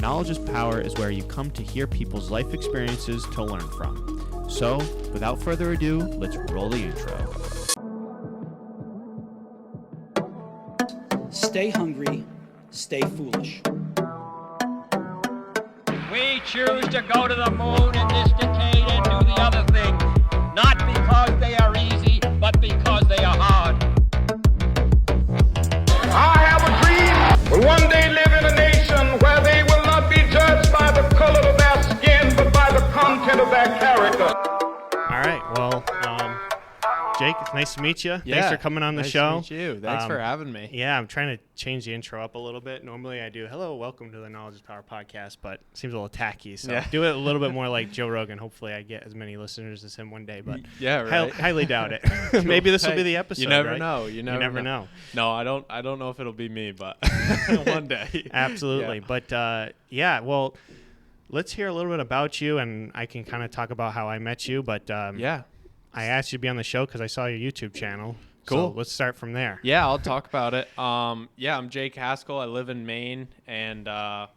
Knowledge is Power is where you come to hear people's life experiences to learn from. So, without further ado, let's roll the intro. Stay hungry, stay foolish. We choose to go to the moon in this decade and do the other thing, not because they are easy, but because they are hard. I have a dream. Will one day live in a nation where they will not be judged by the color of their skin, but by the content of their character. All right, well, Jake, it's nice to meet you. Thanks for coming on the show. Nice to meet you. Thanks for having me. Yeah, I'm trying to change the intro up a little bit. Normally I do, hello, welcome to the Knowledge is Power podcast, but it seems a little tacky. So do it a little bit more like Joe Rogan. Hopefully I get as many listeners as him one day, but highly doubt it. Maybe this will be the episode. You never right? know. You never know. No, I don't know if it'll be me, but one day. Absolutely. Yeah. But well, let's hear a little bit about you, and I can kind of talk about how I met you. But I asked you to be on the show because I saw your YouTube channel. Cool. So let's start from there. Yeah, I'll talk about it. I'm Jake Haskell. I live in Maine, and I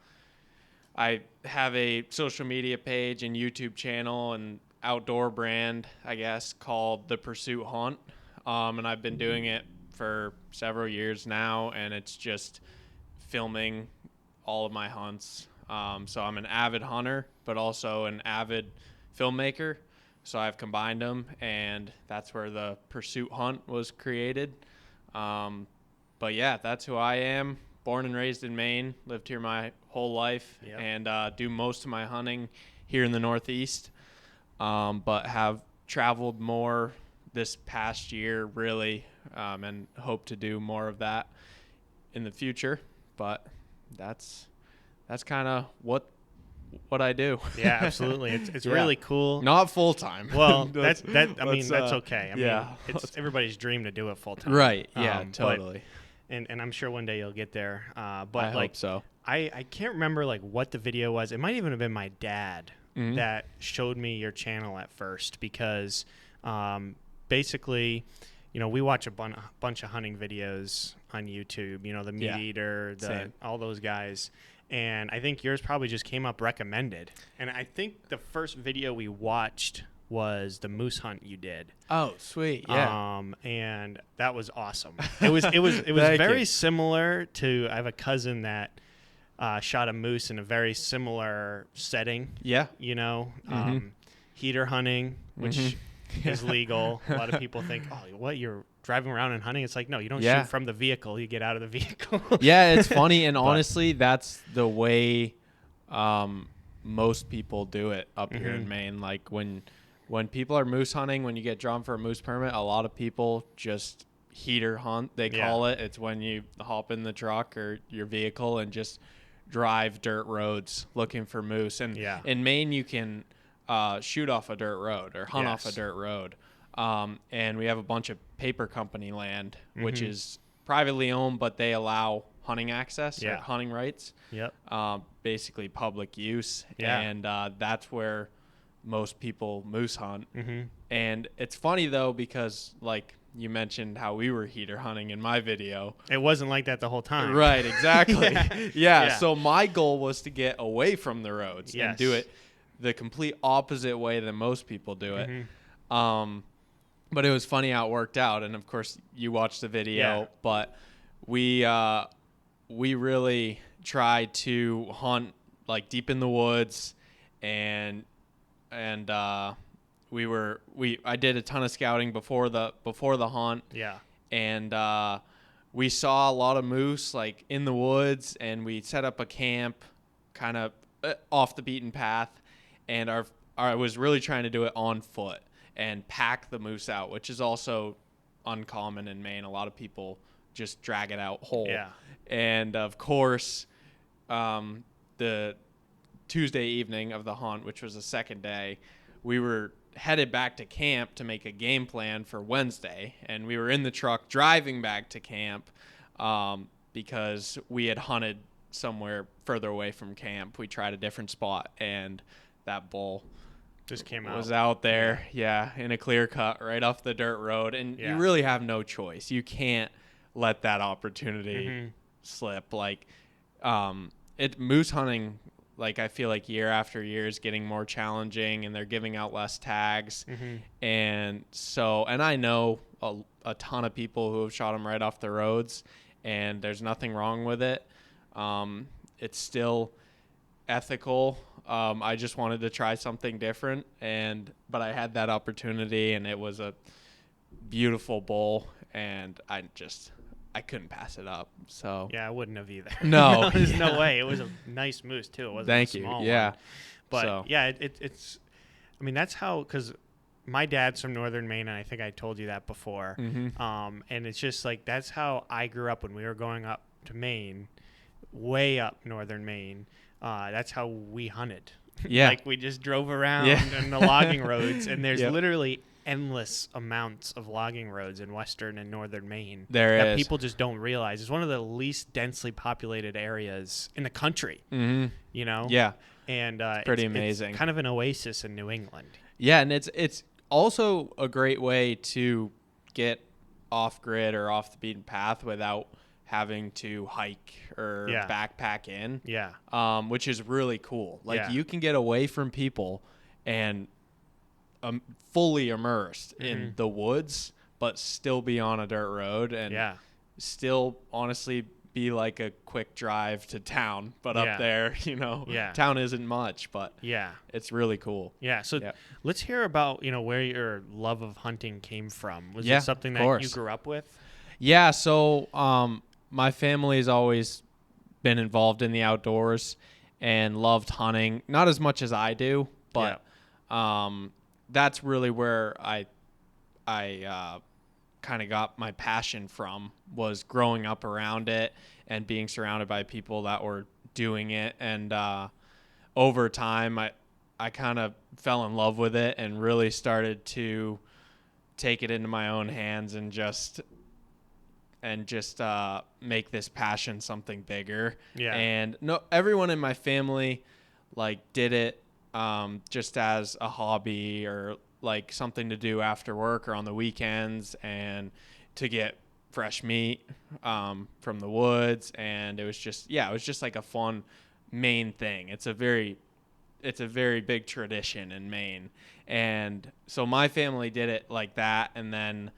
have a social media page and YouTube channel and outdoor brand, I guess, called The Pursuit Hunt. And I've been doing it for several years now, and it's just filming all of my hunts. So I'm an avid hunter, but also an avid filmmaker. So I've combined them, and that's where the Pursuit Hunt was created. But yeah, that's who I am. Born and raised in Maine, lived here my whole life, and do most of my hunting here in the Northeast. But have traveled more this past year, really, and hope to do more of that in the future. But that's kind of what I do. Yeah, absolutely. It's really cool. Not full time. Well, that's okay. I mean, it's everybody's dream to do it full time. Right. Yeah, totally. And I'm sure one day you'll get there. But I hope so. I can't remember like what the video was. It might even have been my dad that showed me your channel at first, because basically, we watch a bunch of hunting videos on YouTube, the Meat Eater, all those guys. And I think yours probably just came up recommended. And I think the first video we watched was the moose hunt you did. Oh, sweet. Yeah. And that was awesome. It was very similar to, I have a cousin that shot a moose in a very similar setting. Yeah. Heater hunting, which is legal. A lot of people think, oh, what, you're driving around and hunting? It's like, no, you don't shoot from the vehicle. You get out of the vehicle. Yeah, it's funny. And honestly, that's the way most people do it up here in Maine. Like when people are moose hunting, when you get drawn for a moose permit, a lot of people just heater hunt, they call it. It's when you hop in the truck or your vehicle and just drive dirt roads looking for moose. And in Maine, you can shoot off a dirt road or hunt off a dirt road. And we have a bunch of paper company land, which is privately owned, but they allow hunting access or hunting rights. Yep. Basically public use. Yeah. And that's where most people moose hunt. And it's funny though, because like you mentioned how we were heater hunting in my video. It wasn't like that the whole time. Right, exactly. Yeah. So my goal was to get away from the roads and do it the complete opposite way than most people do it. But it was funny how it worked out. And of course you watched the video, but we really tried to hunt like deep in the woods, and I did a ton of scouting before the hunt. Yeah. And we saw a lot of moose like in the woods, and we set up a camp kind of off the beaten path, and I was really trying to do it on foot and pack the moose out, which is also uncommon in Maine. A lot of people just drag it out whole. Yeah. And of course, the Tuesday evening of the hunt, which was the second day, we were headed back to camp to make a game plan for Wednesday. And we were in the truck driving back to camp because we had hunted somewhere further away from camp. We tried a different spot, and that bull just came out. Was out there, in a clear cut right off the dirt road. And you really have no choice. You can't let that opportunity slip. Like, moose hunting like I feel like year after year is getting more challenging, and they're giving out less tags. And so, and I know a ton of people who have shot them right off the roads, and there's nothing wrong with it. It's still ethical. I just wanted to try something different, but I had that opportunity, and it was a beautiful bull, and I couldn't pass it up. So yeah, I wouldn't have either. No, there's no way. It was a nice moose too. It wasn't Thank a you. small Yeah. one. But So. yeah, it's. I mean, that's how, because my dad's from northern Maine, and I think I told you that before. And it's just like that's how I grew up when we were going up to Maine, way up northern Maine. That's how we hunted. Yeah. Like we just drove around in the logging roads, and there's Yep. literally endless amounts of logging roads in western and northern Maine There that is. people just don't realize. It's one of the least densely populated areas in the country. You know? Yeah. And pretty amazing. It's kind of an oasis in New England. Yeah, and it's also a great way to get off grid or off the beaten path without having to hike or backpack in. Yeah. Which is really cool. Like Yeah. you can get away from people and fully immersed in the woods, but still be on a dirt road and still honestly be like a quick drive to town, but up there, you know, town isn't much, but it's really cool. Yeah. So let's hear about, where your love of hunting came from. Was Yeah, it something of that course. you grew up with? Yeah. So, my family's always been involved in the outdoors and loved hunting, not as much as I do, but, that's really where I kind of got my passion from, was growing up around it and being surrounded by people that were doing it. And over time, I kind of fell in love with it and really started to take it into my own hands and just make this passion something bigger. Yeah. And everyone in my family did it just as a hobby or like something to do after work or on the weekends, and to get fresh meat from the woods. And it was just like a fun Maine thing. It's a very big tradition in Maine. And so my family did it like that. And then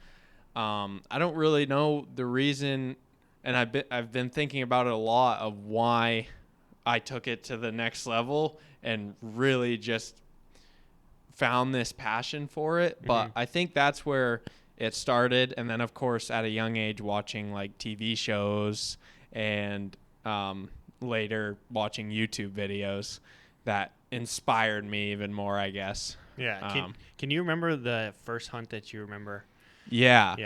I don't really know the reason, and I've been thinking about it a lot, of why I took it to the next level and really just found this passion for it. But I think that's where it started. And then, of course, at a young age, watching like TV shows and later watching YouTube videos that inspired me even more, I guess. Yeah. Can you remember the first hunt that you remember? Yeah.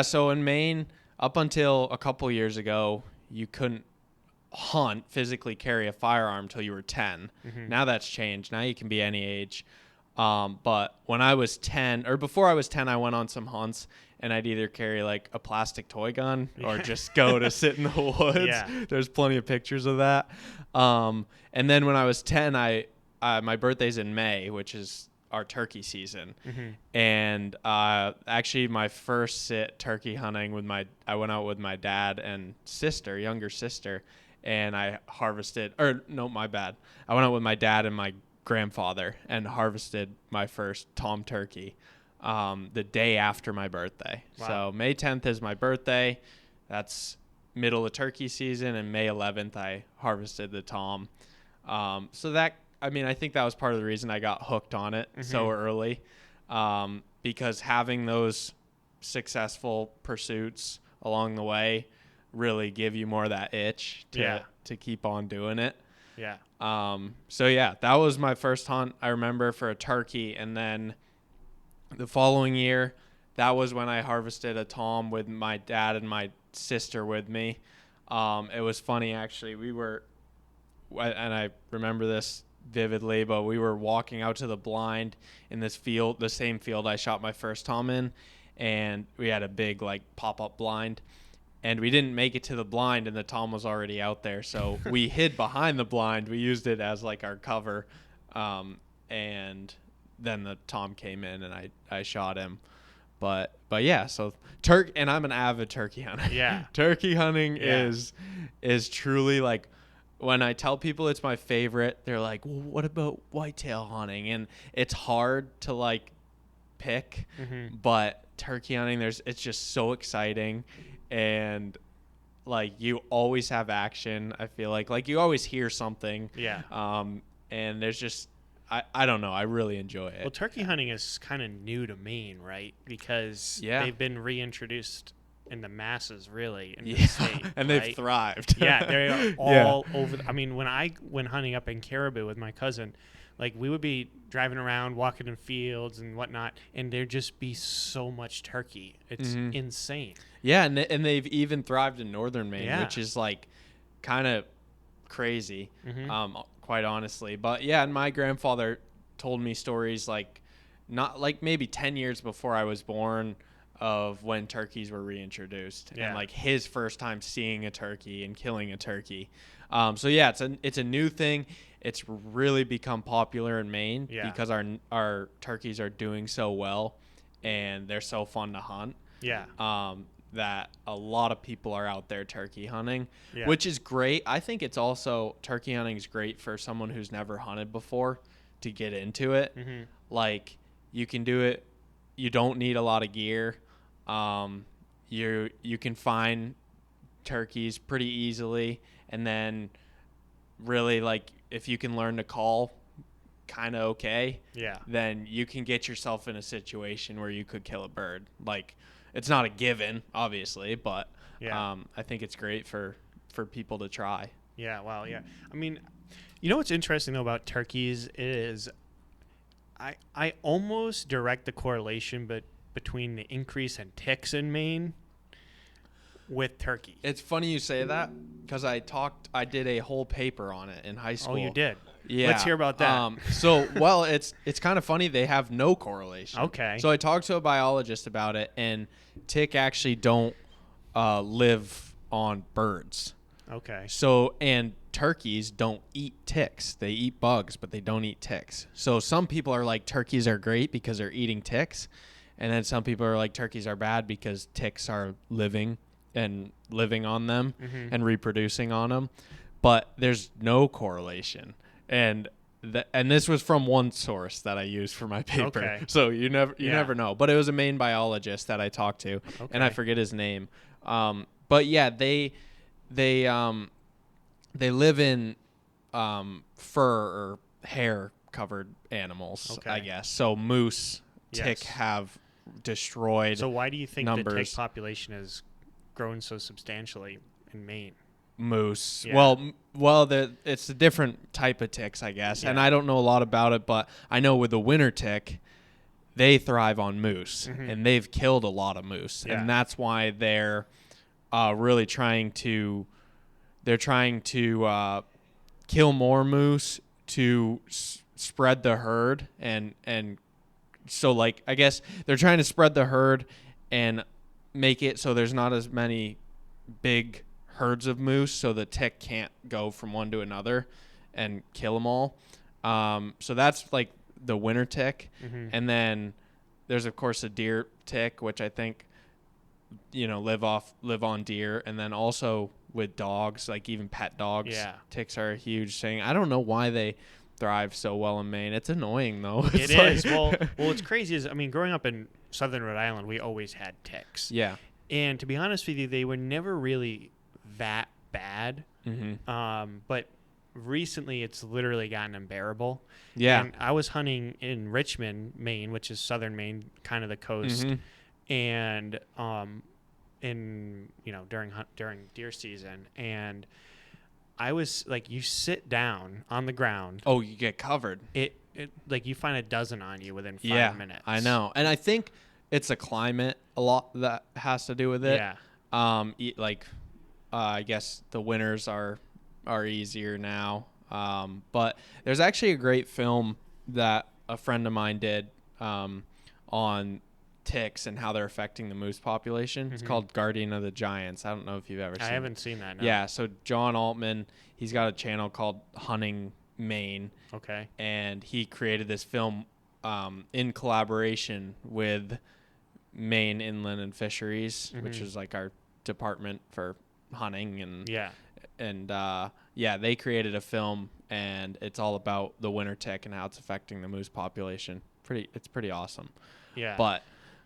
So in Maine, up until a couple years ago, you couldn't physically carry a firearm till you were 10. Now that's changed. Now you can be any age. But when I was 10, or before I was 10, I went on some hunts, and I'd either carry like a plastic toy gun or just go to sit in the woods. There's plenty of pictures of that. And then when I was 10, my birthday's in May, which is our turkey season. And actually my first sit turkey hunting I went out with my dad and younger sister, and I harvested, I went out with my dad and my grandfather and harvested my first tom turkey the day after my birthday. Wow. So May 10th is my birthday. That's middle of turkey season, and May 11th I harvested the tom. So that, I think that was part of the reason I got hooked on it so early, because having those successful pursuits along the way really give you more of that itch to keep on doing it. Yeah. So yeah, that was my first hunt, I remember, for a turkey. And then the following year, that was when I harvested a tom with my dad and my sister with me. It was funny, actually. And I remember this vividly, but we were walking out to the blind in this field, the same field I shot my first tom in, and we had a big pop-up blind. And we didn't make it to the blind, and the tom was already out there. So we hid behind the blind. We used it as our cover. And then the tom came in, and I shot him. But yeah, so and I'm an avid turkey hunter. Yeah. Turkey hunting is truly when I tell people it's my favorite, they're like, well, what about whitetail hunting? And it's hard to like pick, but turkey hunting, it's just so exciting. And like you always have action. I feel like you always hear something. Yeah. And there's just, I don't know. I really enjoy it. Well, turkey hunting is kind of new to Maine, right? Because they've been reintroduced in the masses, really, in the state. And right? they've thrived. Yeah, they're all over. I mean, when I went hunting up in Caribou with my cousin, like we would be driving around, walking in fields and whatnot, and there'd just be so much turkey. It's insane. Yeah, and they've even thrived in northern Maine, which is like kind of crazy, quite honestly. But yeah, and my grandfather told me stories like not like maybe 10 years before I was born of when turkeys were reintroduced and like his first time seeing a turkey and killing a turkey. So yeah, it's a new thing. It's really become popular in Maine because our turkeys are doing so well and they're so fun to hunt. Yeah. That a lot of people are out there turkey hunting, which is great. I think it's also turkey hunting is great for someone who's never hunted before to get into it. Like you can do it. You don't need a lot of gear. You can find turkeys pretty easily, and then really like if you can learn to call kind of okay, then you can get yourself in a situation where you could kill a bird. Like it's not a given, obviously, but I think it's great for people to try. Yeah, wow, yeah. I mean, you know what's interesting though about turkeys is I almost direct the correlation between the increase in ticks in Maine with turkey. It's funny you say that because I did a whole paper on it in high school. Oh, you did? Yeah. Let's hear about that. Well, it's kind of funny. They have no correlation. Okay. So I talked to a biologist about it, and tick actually don't live on birds. Okay. So, and turkeys don't eat ticks. They eat bugs, but they don't eat ticks. So some people are like, turkeys are great because they're eating ticks. And then some people are like, turkeys are bad because ticks are living on them and reproducing on them. But there's no correlation. And this was from one source that I used for my paper. Okay. So you never know. But it was a Maine biologist that I talked to, and I forget his name. But yeah, they live in fur or hair covered animals, I guess. So moose, tick have destroyed. So why do you think numbers. the tick population has grown so substantially in Maine? Moose. Yeah. Well, it's a different type of ticks, I guess. And I don't know a lot about it, but I know with the winter tick, they thrive on moose, and they've killed a lot of moose, and that's why they're really trying to kill more moose to spread the herd, and so like I guess they're trying to spread the herd and make it so there's not as many big herds of moose, so the tick can't go from one to another and kill them all. So that's like the winter tick, and then there's of course a deer tick, which I think live on deer, and then also with dogs, like even pet dogs, ticks are a huge thing. I don't know why they thrive so well in Maine. It's annoying though. It is. Well, what's crazy is, I mean, growing up in southern Rhode Island, we always had ticks. Yeah. And to be honest with you, they were never really that bad. But recently it's literally gotten unbearable. Yeah. And I was hunting in Richmond, Maine, which is southern Maine, kind of the coast. And during deer season, and I was like, you sit down on the ground. Oh, you get covered. It like you find a dozen on you within 5 minutes. I know. And I think it's a climate a lot that has to do with it. Yeah. I guess the winters are easier now. But there's actually a great film that a friend of mine did on ticks and how they're affecting the moose population. It's called Guardian of the Giants. I don't know if you've ever seen it. I haven't seen that. No. Yeah, so John Altman, he's got a channel called Hunting Maine. Okay. And he created this film in collaboration with Maine Inland and Fisheries, which is like our department for hunting, and yeah, they created a film, and it's all about the winter tick and how it's affecting the moose population. It's pretty awesome. Yeah.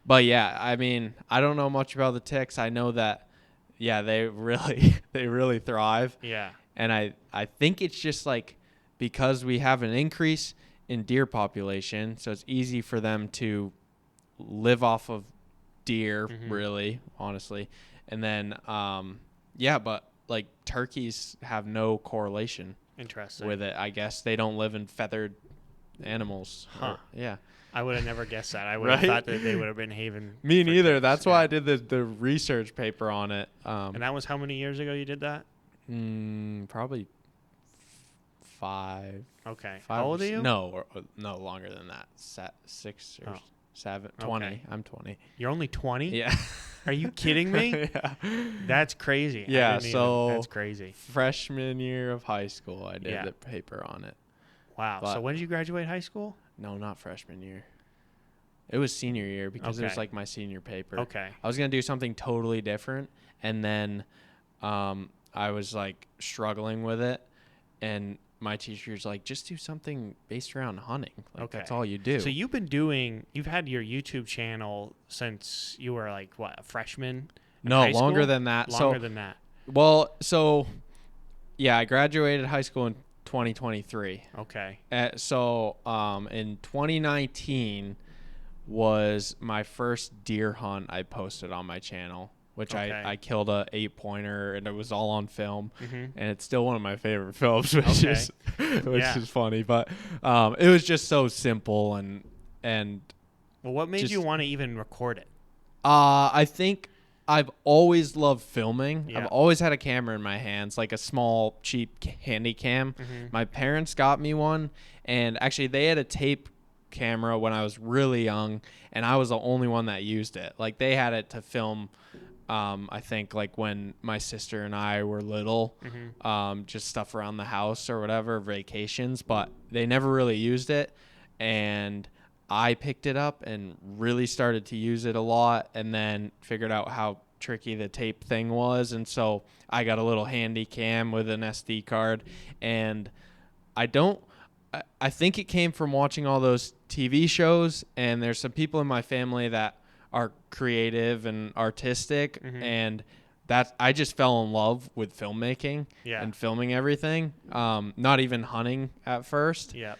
But yeah, I mean, I don't know much about the ticks. I know that, yeah, they really thrive. Yeah. And I think it's just like because we have an increase in deer population, so it's easy for them to live off of deer, really, honestly. And then, yeah, but like turkeys have no correlation with it. I guess they don't live in feathered animals. Huh. Yeah. I would have never guessed that. I would have thought that they would have been haven. Me neither. That's why I did the research paper on it. And that was how many years ago you did that? Probably 5. Okay. 5 How old are you? No, longer than that. 6 or 7. 20. Okay. I'm 20. You're only 20? Yeah. Are you kidding me? Yeah. That's crazy. Yeah. So that's crazy. Freshman year of high school, I did the paper on it. Wow. So when did you graduate high school? No, not freshman year. It was senior year because it was like my senior paper. Okay. I was going to do something totally different. And then I was like struggling with it. And my teacher's like, just do something based around hunting. Like that's all you do. So you've had your YouTube channel since you were like, what, a freshman? No, longer than that. Longer than that. Well, so yeah, I graduated high school in 2023. Okay. So in 2019 was my first deer hunt I posted on my channel, which I killed a 8-pointer, and it was all on film, and it's still one of my favorite films, which is funny. But it was just so simple and. Well, what made you want to even record it? I think I've always loved filming. Yeah. I've always had a camera in my hands, like a small, cheap handy cam. My parents got me one, and actually they had a tape camera when I was really young, and I was the only one that used it. Like they had it to film, I think like when my sister and I were little, just stuff around the house or whatever, vacations, but they never really used it. And I picked it up and really started to use it a lot, and then figured out how tricky the tape thing was. And so I got a little handy cam with an SD card, and I think it came from watching all those TV shows, and there's some people in my family that are creative and artistic, and that I just fell in love with filmmaking and filming everything. Not even hunting at first. Yeah.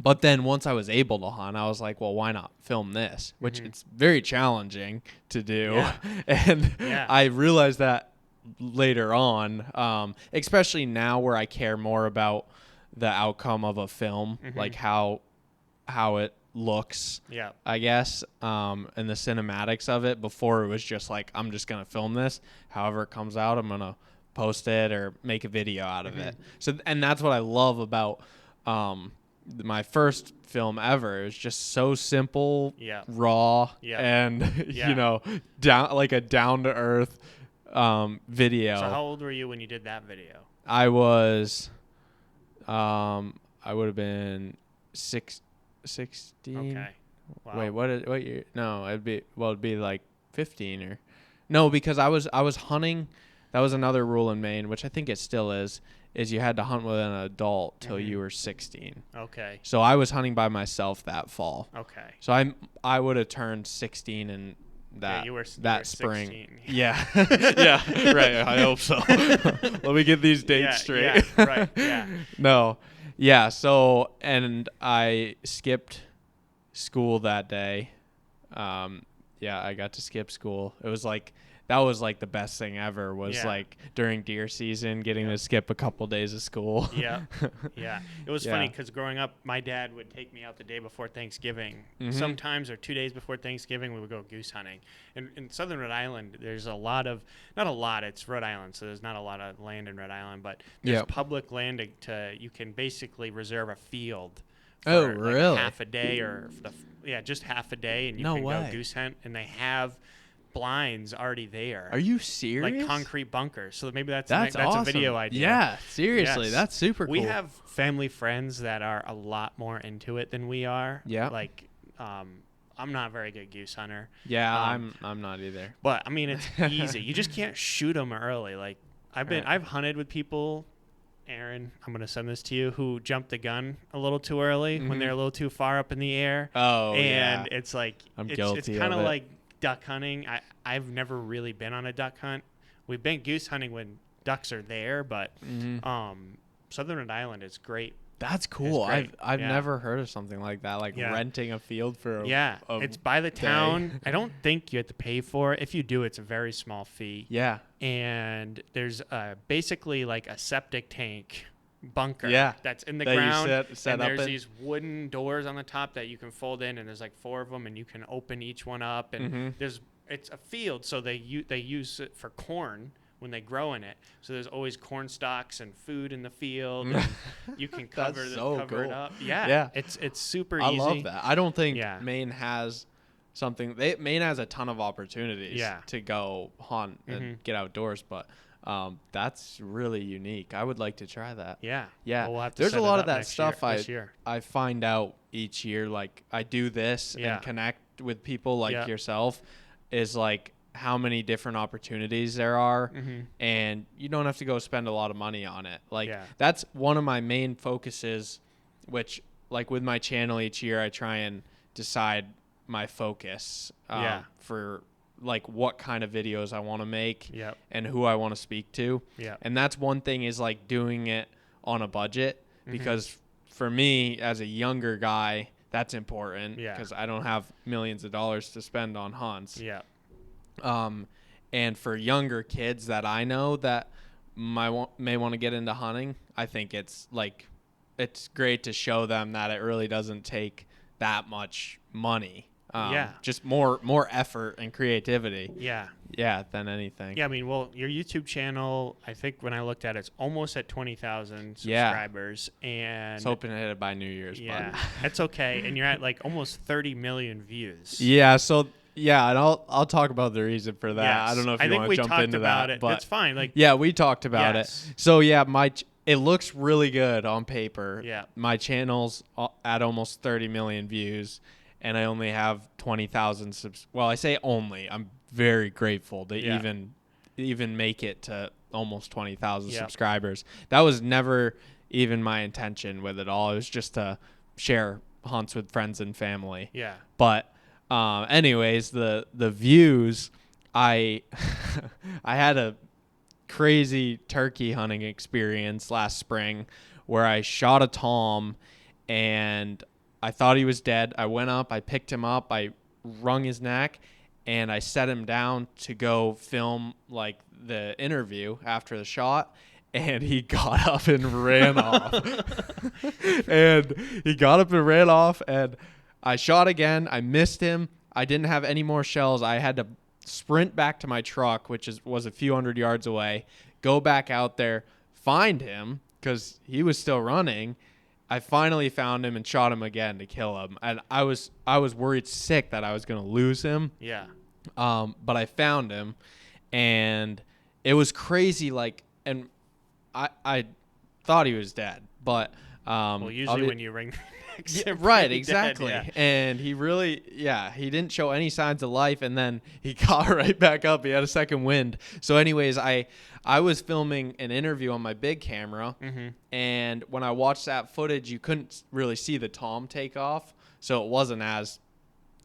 But then once I was able to hunt, I was like, well, why not film this? Which it's very challenging to do. Yeah. And I realized that later on, especially now where I care more about the outcome of a film, like how it looks, I guess, and the cinematics of it. Before it was just like, I'm just going to film this. However it comes out, I'm going to post it or make a video out of it. So, and that's what I love about my first film ever. It was just so simple, raw, and you know, down to earth video. So how old were you when you did that video? I was, I would have been 16. Okay. Wow. Wait, what year? No, it'd be like 15 or no, because I was hunting. That was another rule in Maine, which I think it still is you had to hunt with an adult till you were 16. Okay. So I was hunting by myself that fall. Okay. So I would have turned 16 in that you were spring. 16. Yeah. Yeah. Right. I hope so. Let me get these dates straight. Yeah. Right. Yeah. No. Yeah. So, and I skipped school that day. Yeah, I got to skip school. It was like, that was like the best thing ever was like during deer season, getting to skip a couple days of school. Yeah. Yeah. It was funny because growing up, my dad would take me out the day before Thanksgiving. Sometimes, or 2 days before Thanksgiving, we would go goose hunting. And in southern Rhode Island, there's a lot of, not a lot, it's Rhode Island, so there's not a lot of land in Rhode Island, but there's public land you can basically reserve a field for really? Half a day or just half a day, and you can go goose hunt, and they have blinds already there. Are you serious? Like concrete bunkers. So maybe that's awesome. A video idea. Yeah, seriously, that's super cool. We have family friends that are a lot more into it than we are. Yeah. Like, I'm not a very good goose hunter. Yeah, I'm not either. But I mean, it's easy. You just can't shoot them early. Like, I've hunted with people, Aaron, I'm going to send this to you, who jumped the gun a little too early when they're a little too far up in the air. Oh, and it's like, I'm it's guilty kind of of it. like duck hunting. I've never really been on a duck hunt. We've been goose hunting when ducks are there, but Southern Rhode Island is great. That's cool. It's great. I've never heard of something like that, like renting a field for a it's by the town. I don't think you have to pay for it. If you do, it's a very small fee. Yeah. And there's basically like a septic tank bunker that's in the that ground. you set and up there's in. these wooden doors on the top that you can fold in, and there's like 4 of them, and you can open each one up. And it's a field, so they use it for corn when they grow in it. So there's always corn stalks and food in the field. And you can cover it up. Yeah. It's super easy. I love that. I don't think Maine has something. Maine has a ton of opportunities to go hunt and get outdoors, but that's really unique. I would like to try that. Yeah. Well, we'll have to there's set a it lot up of that next stuff this year. I find out each year. Like I do this and connect with people like yourself. Is like how many different opportunities there are, and you don't have to go spend a lot of money on it. Like that's one of my main focuses, which like with my channel each year, I try and decide my focus for like what kind of videos I want to make and who I want to speak to. And that's one thing is like doing it on a budget, because for me as a younger guy, that's important because I don't have millions of dollars to spend on hunts. And for younger kids that I know that may want to get into hunting, I think it's great to show them that it really doesn't take that much money. Just more effort and creativity. Than anything. I mean, well, your YouTube channel, I think when I looked at it, it's almost at 20,000 subscribers. And I was hoping to hit it by New Year's. But that's okay. And you're at like almost 30 million views. So and I'll talk about the reason for that. Yes. I don't know if you want to jump into that. It. But that's fine. Like we talked about it. So it looks really good on paper. My channel's at almost 30 million views, and I only have 20,000 subs. Well, I say only. I'm very grateful to even make it to almost 20,000 subscribers. That was never even my intention with it all. It was just to share hunts with friends and family. But anyways, the views, I had a crazy turkey hunting experience last spring where I shot a tom and I thought he was dead. I went up, I picked him up, I wrung his neck, and I set him down to go film like the interview after the shot. And he got up and ran off. And I shot again. I missed him. I didn't have any more shells. I had to sprint back to my truck, which was a few hundred yards away, go back out there, find him because he was still running. I finally found him and shot him again to kill him. And I was worried sick that I was going to lose him. But I found him, and it was crazy. And I thought he was dead, but usually when you ring right, exactly. Dead, and he really he didn't show any signs of life, and then he got right back up. He had a second wind. So anyways, I was filming an interview on my big camera, and when I watched that footage, you couldn't really see the tom take off, so it wasn't as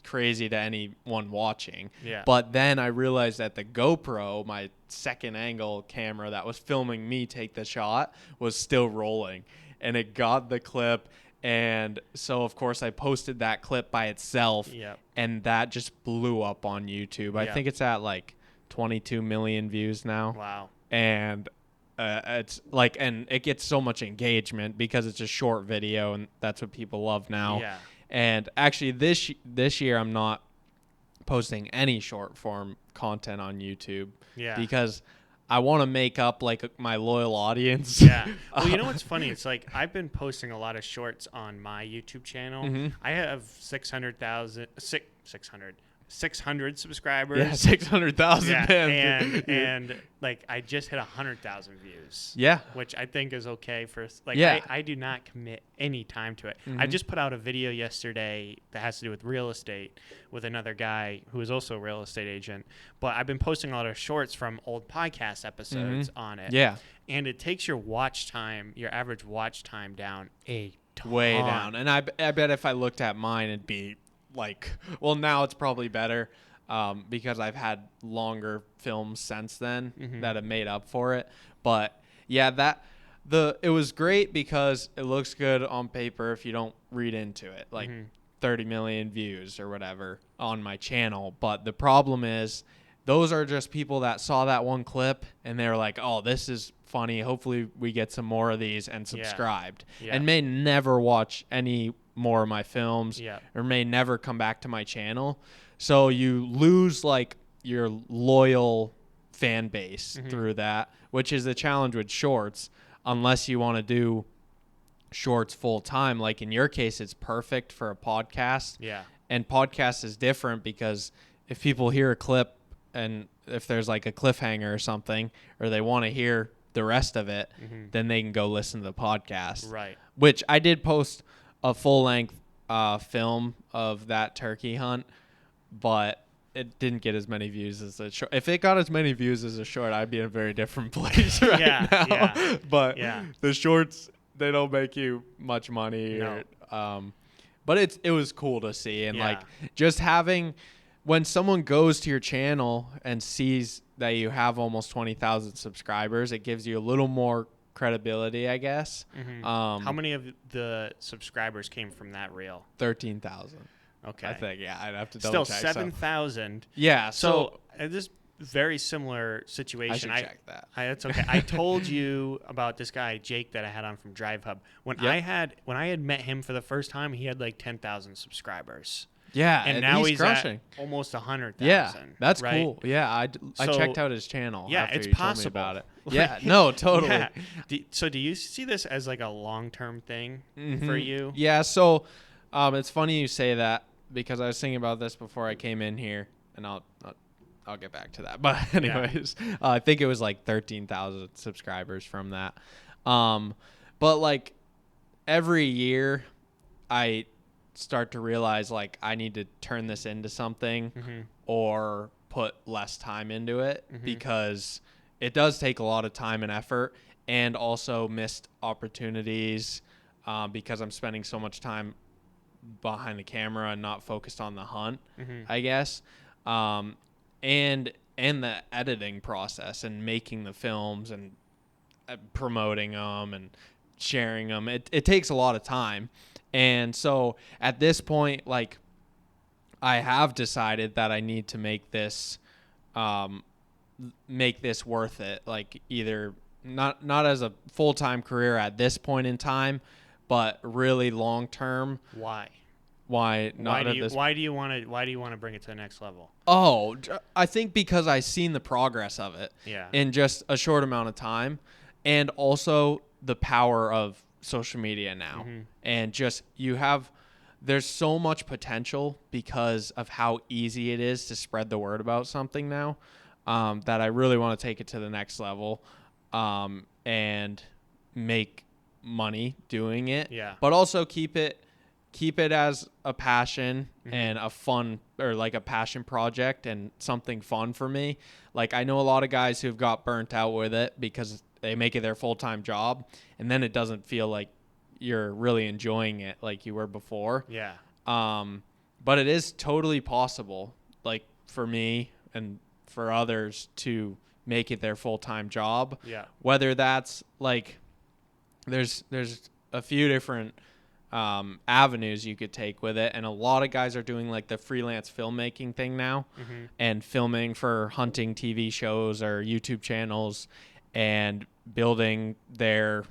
crazy to anyone watching. But then I realized that the GoPro, my second angle camera that was filming me take the shot, was still rolling, and it got the clip. And so of course I posted that clip by itself, and that just blew up on YouTube. I think it's at like 22 million views now. Wow. And it's like, and it gets so much engagement because it's a short video, and that's what people love now. And actually this year I'm not posting any short form content on YouTube because I want to make up like my loyal audience. Well, you know what's funny? It's like I've been posting a lot of shorts on my YouTube channel. I have 600 subscribers. Yeah, 600,000. Yeah, man. and like I just hit 100,000 views. Yeah, which I think is okay for like. Yeah. I do not commit any time to it. Mm-hmm. I just put out a video yesterday that has to do with real estate with another guy who is also a real estate agent. But I've been posting a lot of shorts from old podcast episodes on it. Yeah, and it takes your watch time, your average watch time, down a ton. way down. And I bet if I looked at mine, it'd be like, well, now it's probably better because I've had longer films since then that have made up for it. But yeah, it was great because it looks good on paper if you don't read into it, like 30 million views or whatever on my channel. But the problem is those are just people that saw that one clip and they're like, oh, this is funny. Hopefully we get some more of these, and subscribed. Yeah. And may never watch any more of my films or may never come back to my channel. So you lose like your loyal fan base through that, which is the challenge with shorts, unless you want to do shorts full time. Like in your case, it's perfect for a podcast. Yeah. And podcast is different because if people hear a clip and if there's like a cliffhanger or something, or they want to hear the rest of it, then they can go listen to the podcast. Right. Which I did post a full-length film of that turkey hunt, but it didn't get as many views as the short. If it got as many views as a short, I'd be in a very different place right now. Yeah. But Yeah. the shorts, they don't make you much money. No. But it was cool to see. And Yeah. like just having, when someone goes to your channel and sees that you have almost 20,000 subscribers, it gives you a little more credibility, I guess. How many of the subscribers came from that reel? 13,000. Okay. I think, yeah, I'd have to double Still check. 7,000. Yeah. So this very similar situation. I should check that. That's okay. I told you about this guy Jake that I had on from Drive Hub. When I had met him for the first time, he had like 10,000 subscribers. Yeah, and now he's crushing. at almost 100,000. Yeah, that's right? cool. Yeah, I So- checked out his channel. Yeah, after it's you told me possible. about it. Yeah, no, totally. Yeah. So do you see this as like a long-term thing for you? Yeah, so it's funny you say that because I was thinking about this before I came in here, and I'll get back to that. But anyways, I think it was like 13,000 subscribers from that. But like every year, I start to realize like I need to turn this into something or put less time into it because it does take a lot of time and effort, and also missed opportunities because I'm spending so much time behind the camera and not focused on the hunt, I guess. And the editing process and making the films and promoting them and sharing them. It takes a lot of time. And so at this point, like, I have decided that I need to make this worth it. Like, either not as a full-time career at this point in time, but really long-term. Why? Why not at this? Why do you want to bring it to the next level? Oh, I think because I've seen the progress of it Yeah. in just a short amount of time, and also the power of social media now. And just there's so much potential because of how easy it is to spread the word about something now, that I really want to take it to the next level, and make money doing it. Yeah. But also keep it as a passion and a fun, or like a passion project and something fun for me. Like, I know a lot of guys who've got burnt out with it because they make it their full-time job, and then it doesn't feel like you're really enjoying it like you were before. Yeah. But it is totally possible, like, for me and for others, to make it their full-time job. Yeah. Whether that's like, there's a few different avenues you could take with it, and a lot of guys are doing like the freelance filmmaking thing now, and filming for hunting TV shows or YouTube channels and building their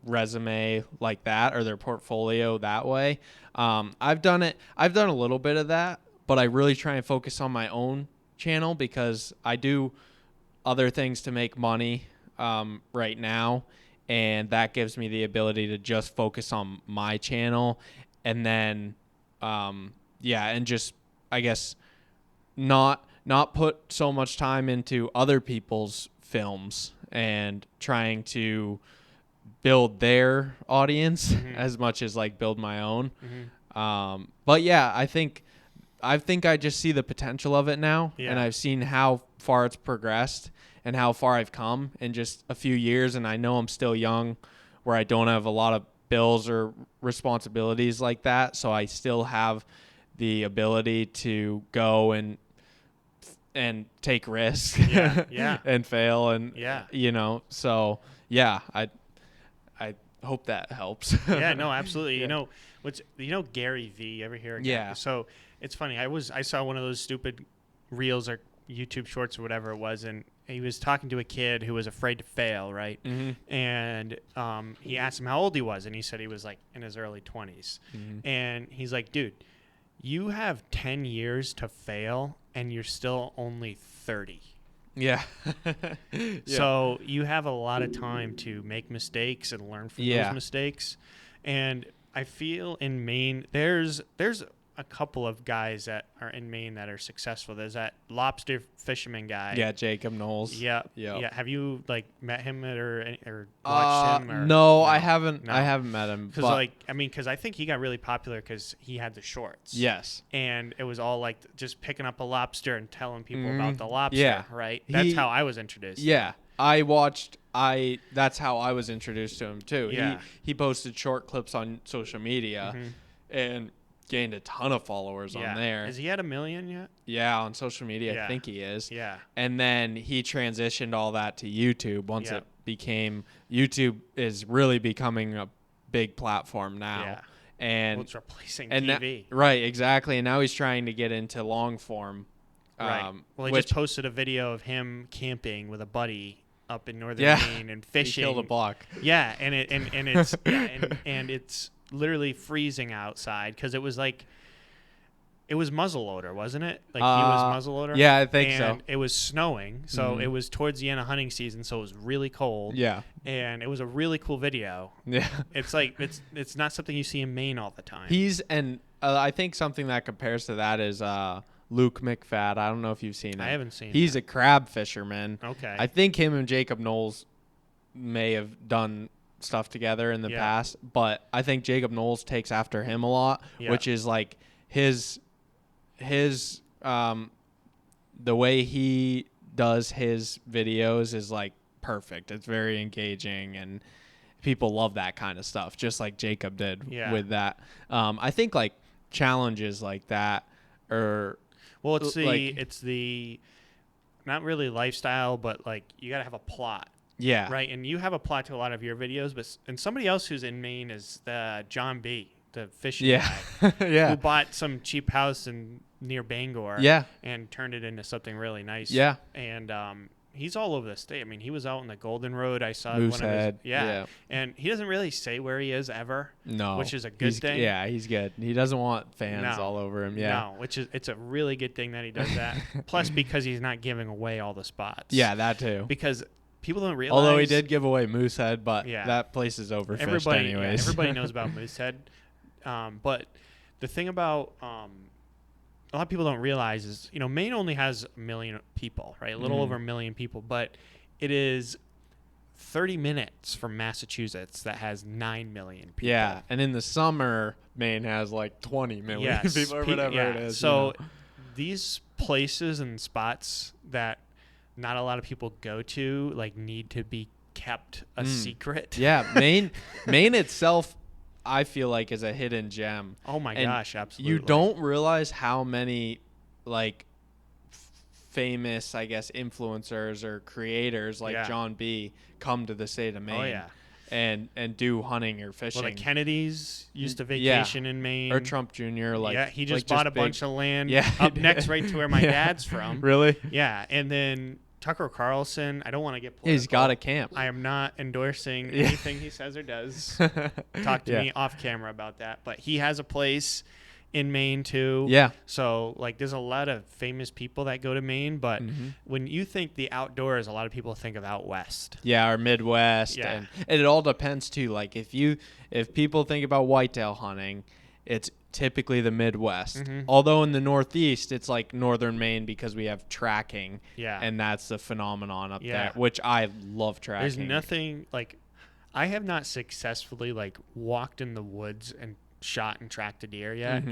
resume like that, or their portfolio that way. I've done a little bit of that, but I really try and focus on my own channel because I do other things to make money right now, and that gives me the ability to just focus on my channel, and then and just, I guess, not put so much time into other people's films and trying to build their audience as much as like build my own. But yeah, I think I just see the potential of it now, and I've seen how far it's progressed and how far I've come in just a few years. And I know I'm still young, where I don't have a lot of bills or responsibilities like that. So I still have the ability to go and take risks and fail. And, so yeah, I hope that helps. Yeah, no, absolutely. Yeah. You know Gary V, you ever hear it? Yeah. So it's funny. I saw one of those stupid reels or YouTube shorts or whatever it was, and he was talking to a kid who was afraid to fail, right? And he asked him how old he was, and he said he was like in his early 20s. And he's like, dude, you have 10 years to fail, and you're still only 30. Yeah. So you have a lot of time to make mistakes and learn from those mistakes. And I feel in Maine, there's a couple of guys that are in Maine that are successful. There's that lobster fisherman guy. Yeah, Jacob Knowles. Yeah. Have you like met him or watched him? Or, no, I haven't. No. I haven't met him. Because I think he got really popular because he had the shorts. Yes. And it was all like just picking up a lobster and telling people about the lobster. Right. That's how I was introduced. Yeah, that's how I was introduced to him too. Yeah. He posted short clips on social media, and gained a ton of followers on there. Has he had 1 million yet? Yeah, on social media, I think he is. Yeah. And then he transitioned all that to YouTube once it became YouTube is really becoming a big platform now. Yeah. And it's replacing TV. Right, exactly. And now he's trying to get into long form. Right. Well, he just posted a video of him camping with a buddy up in northern Maine and fishing. He killed a buck. Yeah, and it's and it's literally freezing outside because it was muzzleloader, wasn't it? Like he was muzzleloader. Yeah, I think so. And it was snowing, so it was towards the end of hunting season, so it was really cold. Yeah. And it was a really cool video. Yeah. It's like it's not something you see in Maine all the time. I think something that compares to that is Luke McFadden. I don't know if you've seen it. I haven't seen it. He's a crab fisherman. Okay. I think him and Jacob Knowles may have done stuff together in the past, but I think Jacob Knowles takes after him a lot, which is like his the way he does his videos is like perfect. It's very engaging and people love that kind of stuff, just like Jacob did with that. I think like challenges like that are it's the not really lifestyle, but like you got to have a plot. Yeah. Right. And you have a plot to a lot of your videos, and somebody else who's in Maine is the John B, the fishing guy, who bought some cheap house near Bangor and turned it into something really nice. Yeah. And he's all over the state. I mean, he was out on the Golden Road. I saw Moosehead. And he doesn't really say where he is ever. No. Which is a good thing. Yeah, he's good. He doesn't want fans all over him. Yeah. No, it's a really good thing that he does that. Plus, because he's not giving away all the spots. Yeah, that too. Because people don't realize. Although he did give away Moosehead, but that place is overfished anyways. Yeah, everybody knows about Moosehead. But the thing about a lot of people don't realize is, Maine only has 1 million people, right? A little over 1 million people, but it is 30 minutes from Massachusetts that has 9 million people. Yeah, and in the summer, Maine has like 20 million people or whatever it is. So these places and spots that not a lot of people go to, like, need to be kept a secret. Yeah, Maine itself, I feel like, is a hidden gem. Oh my gosh, absolutely. You don't realize how many like famous, I guess, influencers or creators like John B come to the state of Maine. Oh yeah. And do hunting or fishing. Well, the Kennedys used to vacation in Maine. Or Trump Jr. He just bought a bunch of land up next right to where my dad's from. Really? Yeah, and then Tucker Carlson, I don't want to get political. He's got a camp. I am not endorsing anything he says or does. Talk to me off camera about that. But he has a place in Maine too. Yeah. So like there's a lot of famous people that go to Maine, but when you think the outdoors, a lot of people think of out west. Yeah, or Midwest. Yeah. And it all depends too. Like if people think about whitetail hunting it's typically the Midwest. Although in the Northeast, it's like northern Maine because we have tracking. Yeah. And that's the phenomenon up there, which I love tracking. There's nothing like I have not successfully like walked in the woods and shot and tracked a deer yet.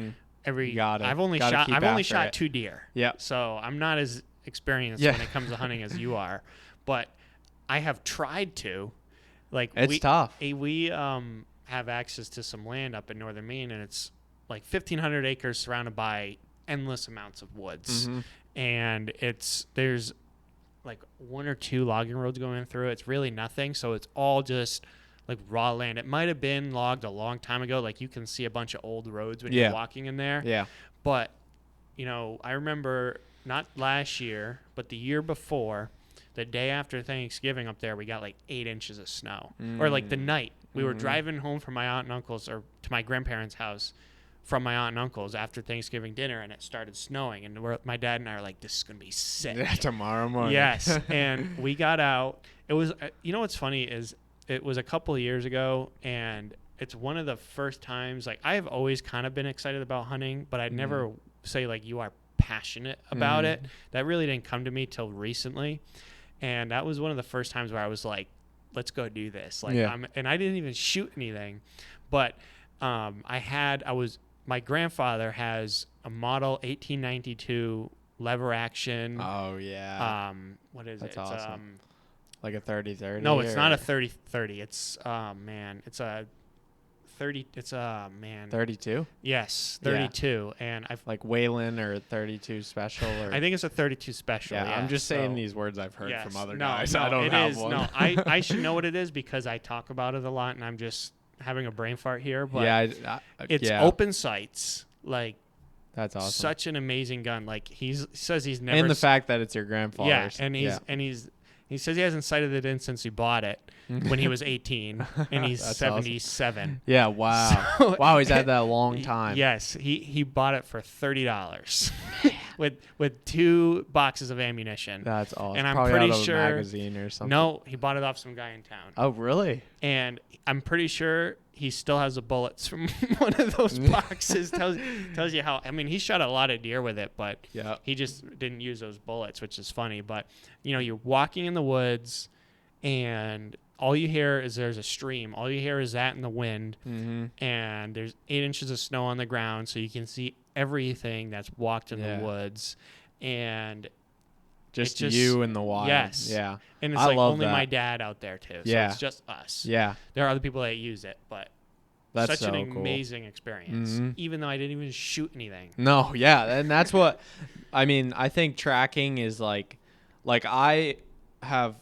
I've only shot 2 deer. Yeah. So I'm not as experienced when it comes to hunting as you are, but I have tried to. Like it's tough. We have access to some land up in northern Maine, and it's like 1,500 acres surrounded by endless amounts of woods, and there's like 1 or 2 logging roads going through it. It's really nothing, so it's all just like raw land. It might have been logged a long time ago. Like you can see a bunch of old roads when you're walking in there. Yeah. But I remember not last year, but the year before, the day after Thanksgiving up there, we got like 8 inches of snow. Or like the night. We were driving home from my aunt and uncle's, or to my grandparents' house from my aunt and uncle's after Thanksgiving dinner, and it started snowing. And my dad and I are like, this is going to be sick. Yeah, tomorrow morning. Yes. And we got out. It was, what's funny is it was a couple of years ago, and it's one of the first times, like I have always kind of been excited about hunting, but I'd never say like you are passionate about it. That really didn't come to me till recently. And that was one of the first times where I was like, let's go do this. Like, and I didn't even shoot anything, but my grandfather has a model 1892 lever action. Oh yeah. What is That's it? It's, awesome. Like a 30-30? No, it's not a 30-30. It's, it's a 30. It's a 32? Yes, 32. Yeah. And I've like Whalen or 32 special, or I think it's a 32 special. Yeah, I'm just saying these words I've heard from other guys. I don't have one. No, I should know what it is because I talk about it a lot, and I'm just having a brain fart here. But it's open sights. Like that's awesome. Such an amazing gun. Like he says he's never. And the fact that it's your grandfather's. Yeah, he says he hasn't sighted it in since he bought it when he was 18, and he's 77. Awesome. Yeah, wow. So, wow, he's had that a long time. Yes, he bought it for $30 with 2 boxes of ammunition. That's awesome. And I'm probably pretty out of sure a magazine or something. No, he bought it off some guy in town. Oh, really? And I'm pretty sure he still has the bullets from one of those boxes. tells you how. I mean, he shot a lot of deer with it, but he just didn't use those bullets, which is funny. But you're walking in the woods, and all you hear is there's a stream. All you hear is that in the wind, and there's 8 inches of snow on the ground, so you can see everything that's walked in the woods, and just you in the wild. Yes. Yeah. And it's like only my dad out there too. So it's just us. Yeah. There are other people that use it, but that's such an amazing experience. Even though I didn't even shoot anything. No, yeah. And that's what I mean, I think tracking is like I have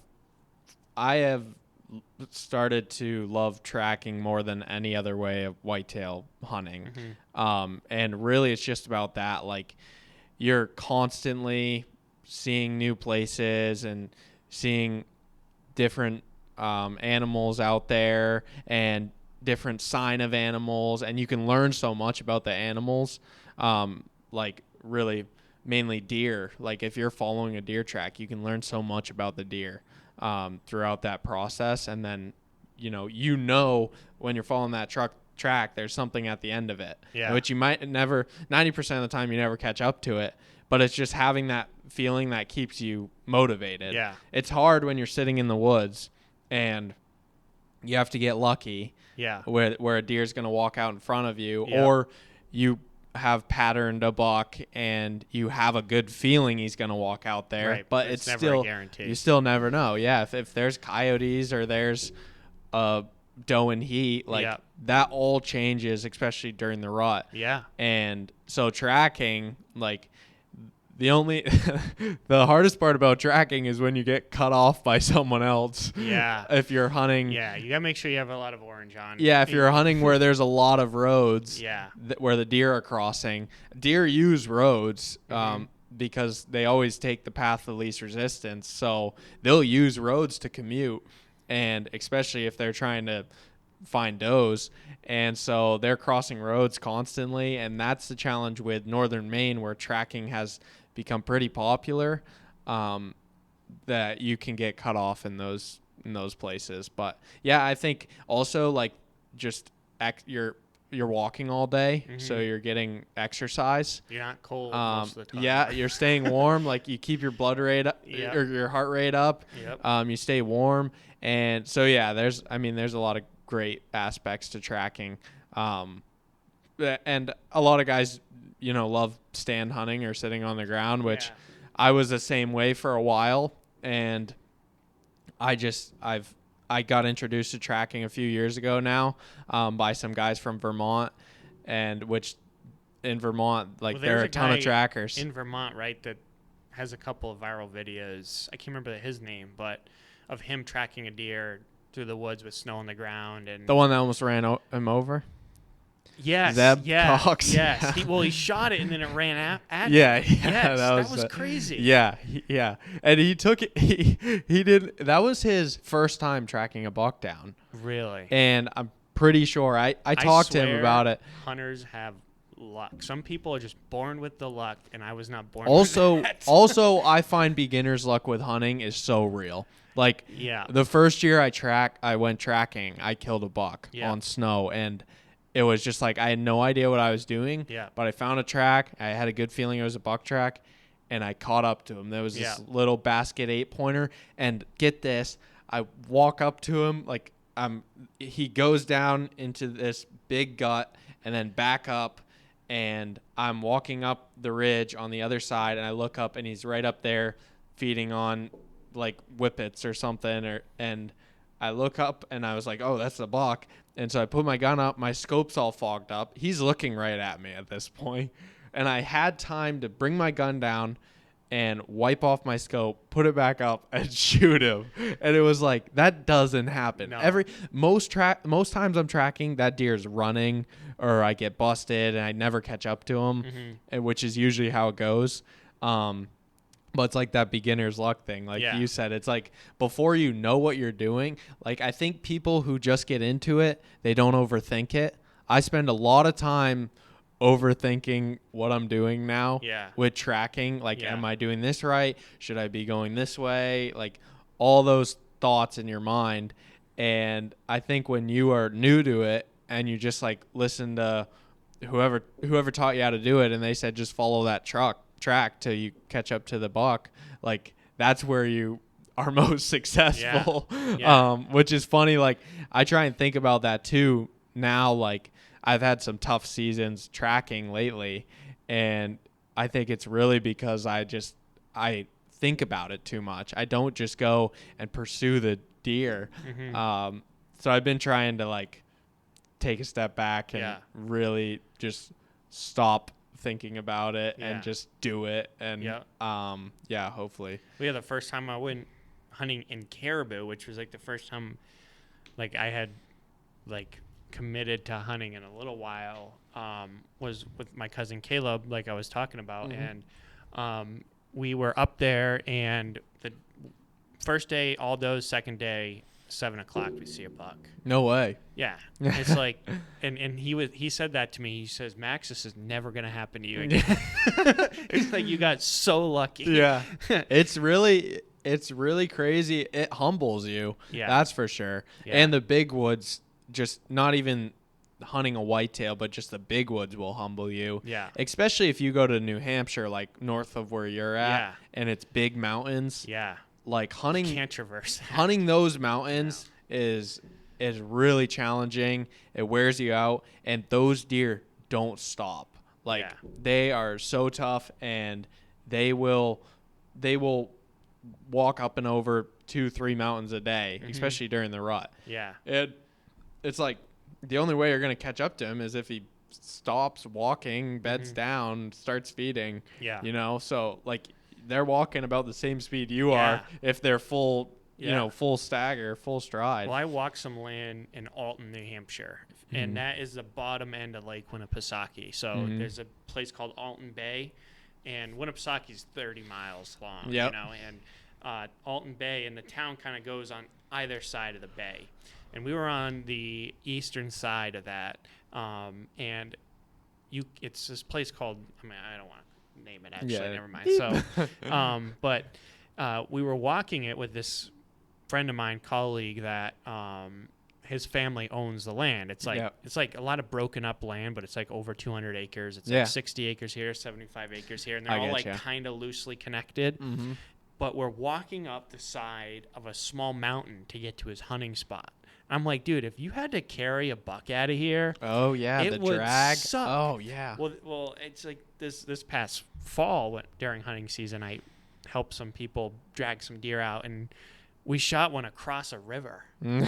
started to love tracking more than any other way of whitetail hunting. And really it's just about that. Like you're constantly seeing new places and seeing different animals out there and different sign of animals, and you can learn so much about the animals, like really mainly deer. Like if you're following a deer track, you can learn so much about the deer throughout that process, and then when you're following that track there's something at the end of it, which you might never 90% of the time you never catch up to it. But it's just having that feeling that keeps you motivated. Yeah. It's hard when you're sitting in the woods and you have to get lucky. Yeah. Where a deer's going to walk out in front of you, or you have patterned a buck and you have a good feeling he's going to walk out there. Right. But it's never still a guarantee. You still never know. Yeah. If there's coyotes or there's doe in heat, that all changes, especially during the rut. Yeah. And so tracking, like, the hardest part about tracking is when you get cut off by someone else. Yeah. If you're hunting. Yeah, you gotta make sure you have a lot of orange on. Yeah, if you're hunting where there's a lot of roads. Yeah. Where the deer are crossing. Deer use roads because they always take the path of least resistance. So they'll use roads to commute, and especially if they're trying to find does. And so they're crossing roads constantly, and that's the challenge with northern Maine, where tracking has become pretty popular, that you can get cut off in those places. But yeah, I think also like just your you're walking all day, so you're getting exercise. You're not cold most of the time. Yeah, you're staying warm. Like you keep your blood rate up, or your heart rate up. Yep. You stay warm, and so yeah, there's a lot of great aspects to tracking, and a lot of guys, love stand hunting or sitting on the ground, which I was the same way for a while, and I got introduced to tracking a few years ago now by some guys from Vermont, and which in Vermont, there are a ton of trackers. In Vermont, right, that has a couple of viral videos. I can't remember his name, but of him tracking a deer through the woods with snow on the ground. And the one that almost ran him over? Yes. Zeb Cox. Yes. He shot it and then it ran at yeah, him. Yeah. Yes, that was crazy. Yeah. And he took it. He did. That was his first time tracking a buck down. Really? And I'm pretty sure I talked to him about it. Hunters have luck. Some people are just born with the luck, and I was not born also, with that. Also, I find beginner's luck with hunting is so real. The first year I went tracking, I killed a buck on snow, and it was just I had no idea what I was doing. Yeah. But I found a track. I had a good feeling it was a buck track, and I caught up to him. There was this little basket 8-pointer, and get this, I walk up to him he goes down into this big gut and then back up, and I'm walking up the ridge on the other side, and I look up, and he's right up there feeding on whippets or something, and I look up, and I was like, oh, that's a buck. And so I put my gun up, my scope's all fogged up. He's looking right at me at this point. And I had time to bring my gun down and wipe off my scope, put it back up, and shoot him. And it was that doesn't happen. No. Most times I'm tracking, that deer's running, or I get busted and I never catch up to him, which is usually how it goes. But it's that beginner's luck thing. You said, it's before you know what you're doing, I think people who just get into it, they don't overthink it. I spend a lot of time overthinking what I'm doing now with tracking. Am I doing this right? Should I be going this way? All those thoughts in your mind. And I think when you are new to it and you just listen to whoever taught you how to do it, and they said just follow that track till you catch up to the buck, that's where you are most successful. Which is funny. I try and think about that too now. I've had some tough seasons tracking lately, and I think it's really because I think about it too much. I don't just go and pursue the deer. So I've been trying to take a step back and really just stop thinking about it and just do it. And hopefully. The first time I went hunting in caribou, which was the first time I had committed to hunting in a little while, was with my cousin Caleb, I was talking about. And we were up there, and the first day all does, second day 7:00 we see a buck. No way. Yeah. It's and he said that to me. He says, Max, this is never gonna happen to you again. It's you got so lucky. Yeah. It's really crazy. It humbles you. Yeah. That's for sure. Yeah. And the big woods, just not even hunting a whitetail, but just the big woods will humble you. Yeah. Especially if you go to New Hampshire, north of where you're at, Yeah. and it's big mountains. Yeah. Hunting, can't traverse that. Hunting those mountains is really challenging. It wears you out, and those deer don't stop. They are so tough, and they will walk up and over 2-3 mountains a day, especially during the rut. Yeah. It's the only way you're going to catch up to him is if he stops walking, beds down, starts feeding. Yeah. So they're walking about the same speed you are if they're full, full stagger, full stride. Well, I walked some land in Alton, New Hampshire, and that is the bottom end of Lake Winnipesaukee. So there's a place called Alton Bay, and Winnipesaukee 30 miles long, and Alton Bay, and the town kind of goes on either side of the bay. And we were on the eastern side of that, and it's this place called, I don't want to name it, actually, never mind. So, but we were walking it with this friend of mine, colleague, that his family owns the land. It's like it's like a lot of broken up land, but it's like over 200 acres. It's like 60 acres here, 75 acres here, and they're all like kind of loosely connected. Mm-hmm. But we're walking up the side of a small mountain to get to his hunting spot. I'm like, dude, if you had to carry a buck out of here, it would drag. Suck. Oh yeah. Well, it's like this past fall during hunting season, I helped some people drag some deer out, and we shot one across a river. Did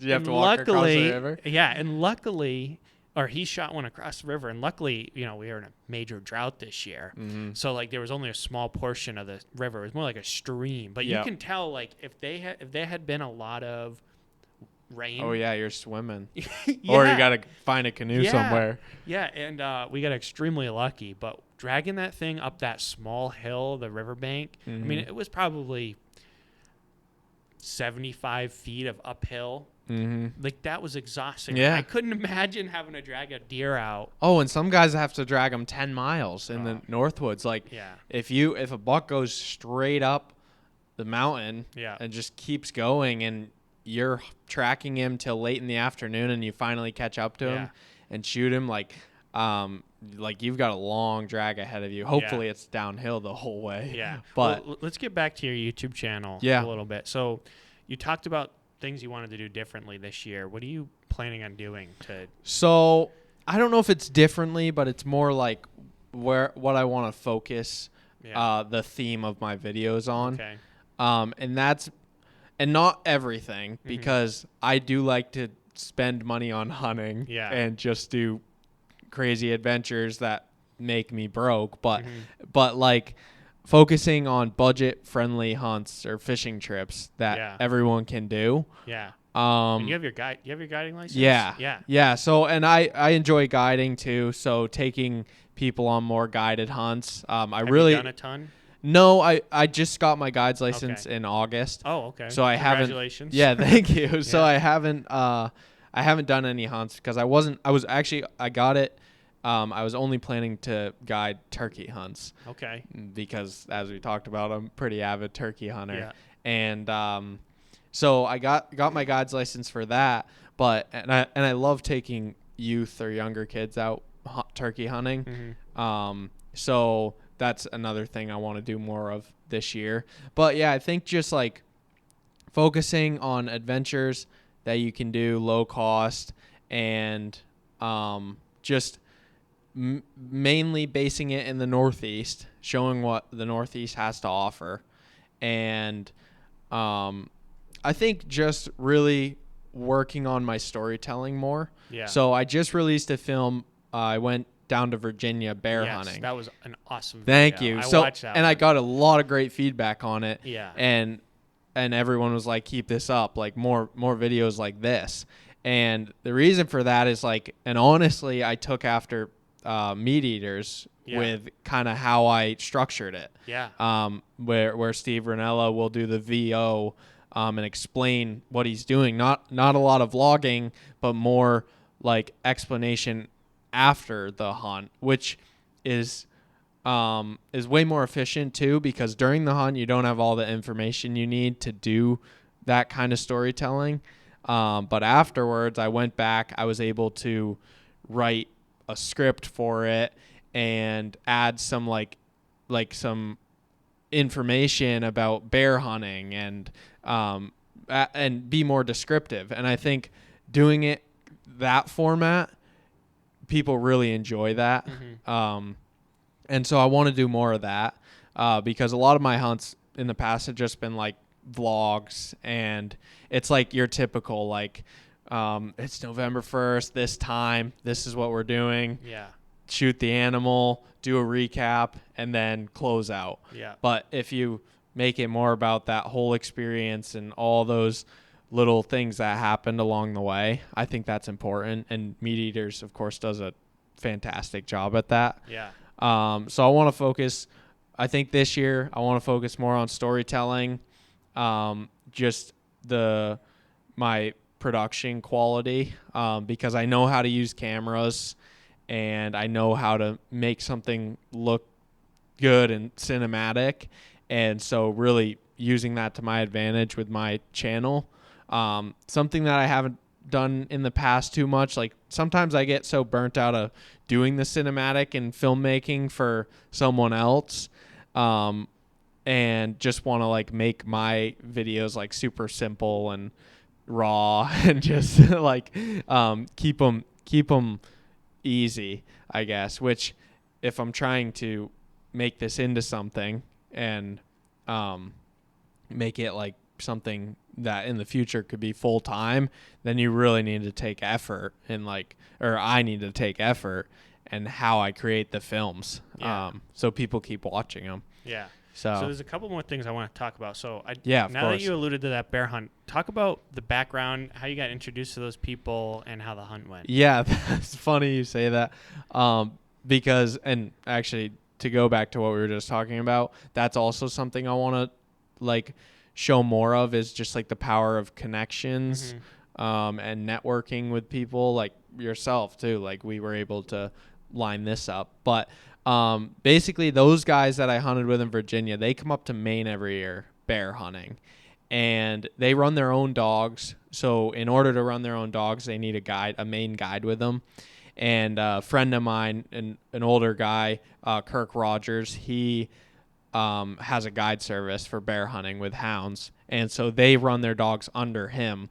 you have to walk across the river? Yeah, and luckily, or he shot one across the river, and luckily, we were in a major drought this year, so like there was only a small portion of the river. It was more like a stream, but you can tell like if they had been a lot of rain. Oh yeah, you're swimming, or you gotta find a canoe somewhere. Yeah, and we got extremely lucky, but dragging that thing up that small hill, the riverbank. I mean, it was probably 75 feet of uphill. Like that was exhausting. Yeah, I couldn't imagine having to drag a deer out. Oh, and some guys have to drag them 10 miles in the Northwoods. Like, if a buck goes straight up the mountain and just keeps going, and you're tracking him till late in the afternoon, and you finally catch up to him and shoot him, like you've got a long drag ahead of you. Hopefully it's downhill the whole way. Yeah. But well, let's get back to your YouTube channel a little bit. So you talked about things you wanted to do differently this year. What are you planning on doing to? So I don't know if it's differently, but it's more like what I want to focus the theme of my videos on. Okay. And not everything, because I do like to spend money on hunting and just do crazy adventures that make me broke. But like focusing on budget friendly hunts or fishing trips that everyone can do. Yeah. And you have your guiding license? Yeah. Yeah. So, and I enjoy guiding too. So taking people on more guided hunts. Have you done a ton? No, I just got my guide's license in August. Oh, okay. So Congratulations. Yeah, thank you. So I haven't done any hunts because I got it. I was only planning to guide turkey hunts. Okay. Because as we talked about, I'm a pretty avid turkey hunter. Yeah. And so I got my guide's license for that, and I love taking youth or younger kids out turkey hunting. So that's another thing I want to do more of this year. But yeah, I think just like focusing on adventures that you can do low cost, and just mainly basing it in the Northeast, showing what the Northeast has to offer. And I think just really working on my storytelling more. Yeah. So I just released a film. I went down to Virginia bear hunting. That was an awesome video. Thank you. I watched that. And I got a lot of great feedback on it. Yeah. And everyone was like, keep this up, like more videos like this. And the reason for that is like, and honestly, I took after Meat Eaters with kind of how I structured it. Yeah. Where Steve Ranella will do the VO and explain what he's doing. Not a lot of vlogging, but more like explanation after the hunt, which is way more efficient too, because during the hunt you don't have all the information you need to do that kind of storytelling. But afterwards, I went back. I was able to write a script for it and add some like some information about bear hunting and be more descriptive. And I think doing it that format, people really enjoy that. And so I want to do more of that because a lot of my hunts in the past have just been like vlogs, and it's like your typical like it's November 1st, this time, this is what we're doing. Yeah. Shoot the animal, do a recap, and then close out. Yeah. But if you make it more about that whole experience and all those little things that happened along the way, I think that's important. And Meat Eaters, of course, does a fantastic job at that. Yeah. So I want to focus, I think this year, I want to focus more on storytelling, just my production quality, because I know how to use cameras and I know how to make something look good and cinematic. And so really using that to my advantage with my channel, Something that I haven't done in the past too much. Like sometimes I get so burnt out of doing the cinematic and filmmaking for someone else, and just want to like make my videos like super simple and raw and just like keep them easy, I guess. Which if I'm trying to make this into something and make it like something that in the future could be full time, then you really need to take effort and I need to take effort and how I create the films. So people keep watching them. Yeah. So there's a couple more things I want to talk about. So now that you alluded to that bear hunt, talk about the background, how you got introduced to those people, and how the hunt went. Yeah, that's funny you say that, because, and actually to go back to what we were just talking about, that's also something I want to like show more of, is just like the power of connections, and networking with people like yourself too. Like we were able to line this up, but basically those guys that I hunted with in Virginia, they come up to Maine every year bear hunting, and they run their own dogs. So in order to run their own dogs, they need a Maine guide with them. And a friend of mine, an older guy, Kirk Rogers, he has a guide service for bear hunting with hounds. And so they run their dogs under him.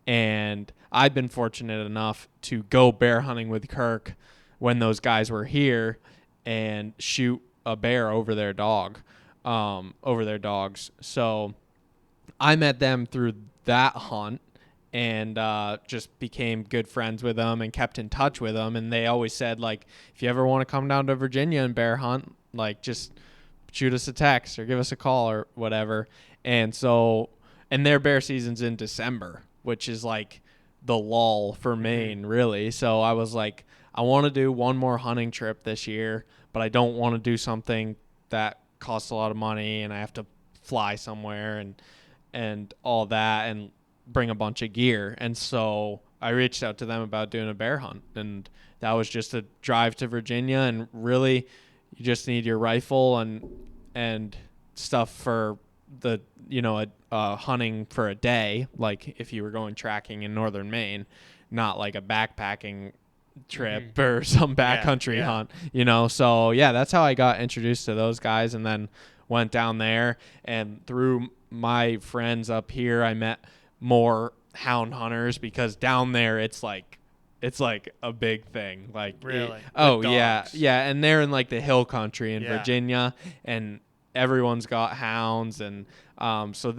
And I've been fortunate enough to go bear hunting with Kirk when those guys were here and shoot a bear over their dogs. So I met them through that hunt and just became good friends with them and kept in touch with them. And they always said, like, if you ever want to come down to Virginia and bear hunt, like, just shoot us a text or give us a call or whatever. And so, and their bear season's in December, which is like the lull for Maine, really. So I was like, I want to do one more hunting trip this year, but I don't want to do something that costs a lot of money and I have to fly somewhere and all that and bring a bunch of gear. And so I reached out to them about doing a bear hunt, and that was just a drive to Virginia. And really, you just need your rifle and stuff for the, hunting for a day, like if you were going tracking in northern Maine, not like a backpacking trip or some backcountry hunt, So yeah, that's how I got introduced to those guys, and then went down there, and through my friends up here, I met more hound hunters, because down there it's like a big thing. Like, really? Yeah. And they're in like the hill country in Virginia, and everyone's got hounds. And so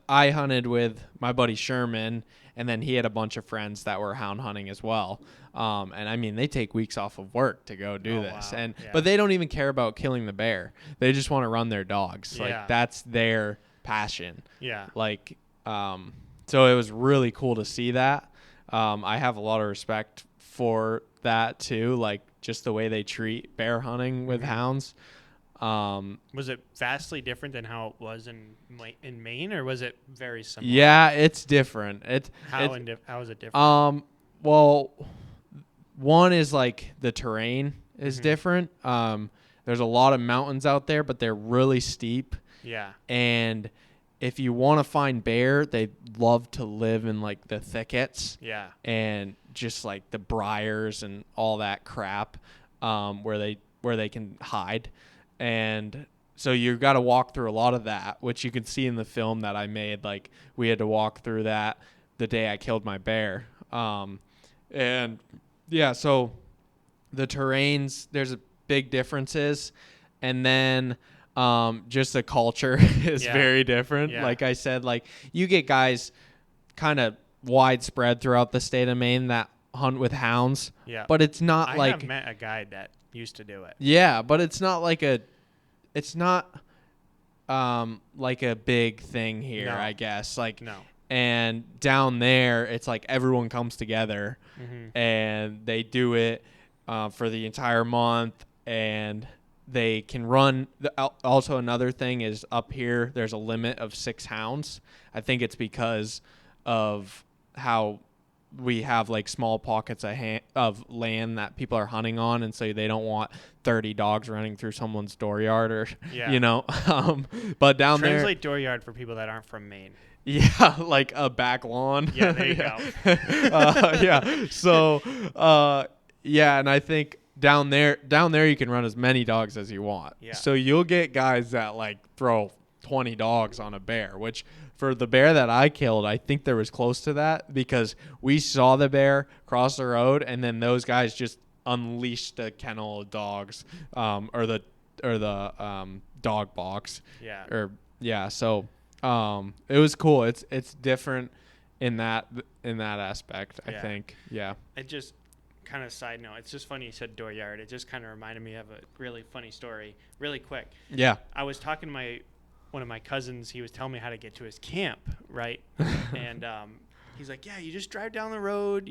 I hunted with my buddy Sherman, and then he had a bunch of friends that were hound hunting as well. And they take weeks off of work to go do this. Wow. But they don't even care about killing the bear. They just want to run their dogs. Yeah. Like, that's their passion. Yeah. Like, so it was really cool to see that. I have a lot of respect for that too. Like, just the way they treat bear hunting with hounds. Was it vastly different than how it was in Maine, or was it very similar? Yeah, it's different. How is it different? Well, one is like the terrain is different. There's a lot of mountains out there, but they're really steep. Yeah. And if you want to find bear, they love to live in like the thickets. Yeah. And just like the briars and all that crap, where they can hide. And so you've got to walk through a lot of that, which you can see in the film that I made. Like, we had to walk through that the day I killed my bear. And yeah, so the terrains, there's a big differences. And then just the culture is very different. Yeah. Like I said, like, you get guys kind of widespread throughout the state of Maine that hunt with hounds. Yeah. But it's not I have met a guy that used to do it. Yeah, but it's not like a big thing here, No. I guess. Like, No. And down there, it's like everyone comes together and they do it for the entire month, and they can run. Also, another thing is, up here, there's a limit of 6 hounds. I think it's because of how we have like small pockets of land that people are hunting on, and so they don't want 30 dogs running through someone's dooryard or but down there, translate dooryard for people that aren't from Maine. Yeah, like a back lawn. Yeah, there you go. Yeah. So, and I think down there you can run as many dogs as you want. Yeah. So you'll get guys that like throw 20 dogs on a bear, which for the bear that I killed, I think there was close to that because we saw the bear cross the road and then those guys just unleashed the kennel of dogs, or the dog box. Yeah. So it was cool. It's different in that aspect, Yeah. I think. Yeah. It just kind of side note. It's just funny you said dooryard. It just kind of reminded me of a really funny story, really quick. Yeah. I was talking to one of my cousins. He was telling me how to get to his camp, right? And he's like, yeah, you just drive down the road.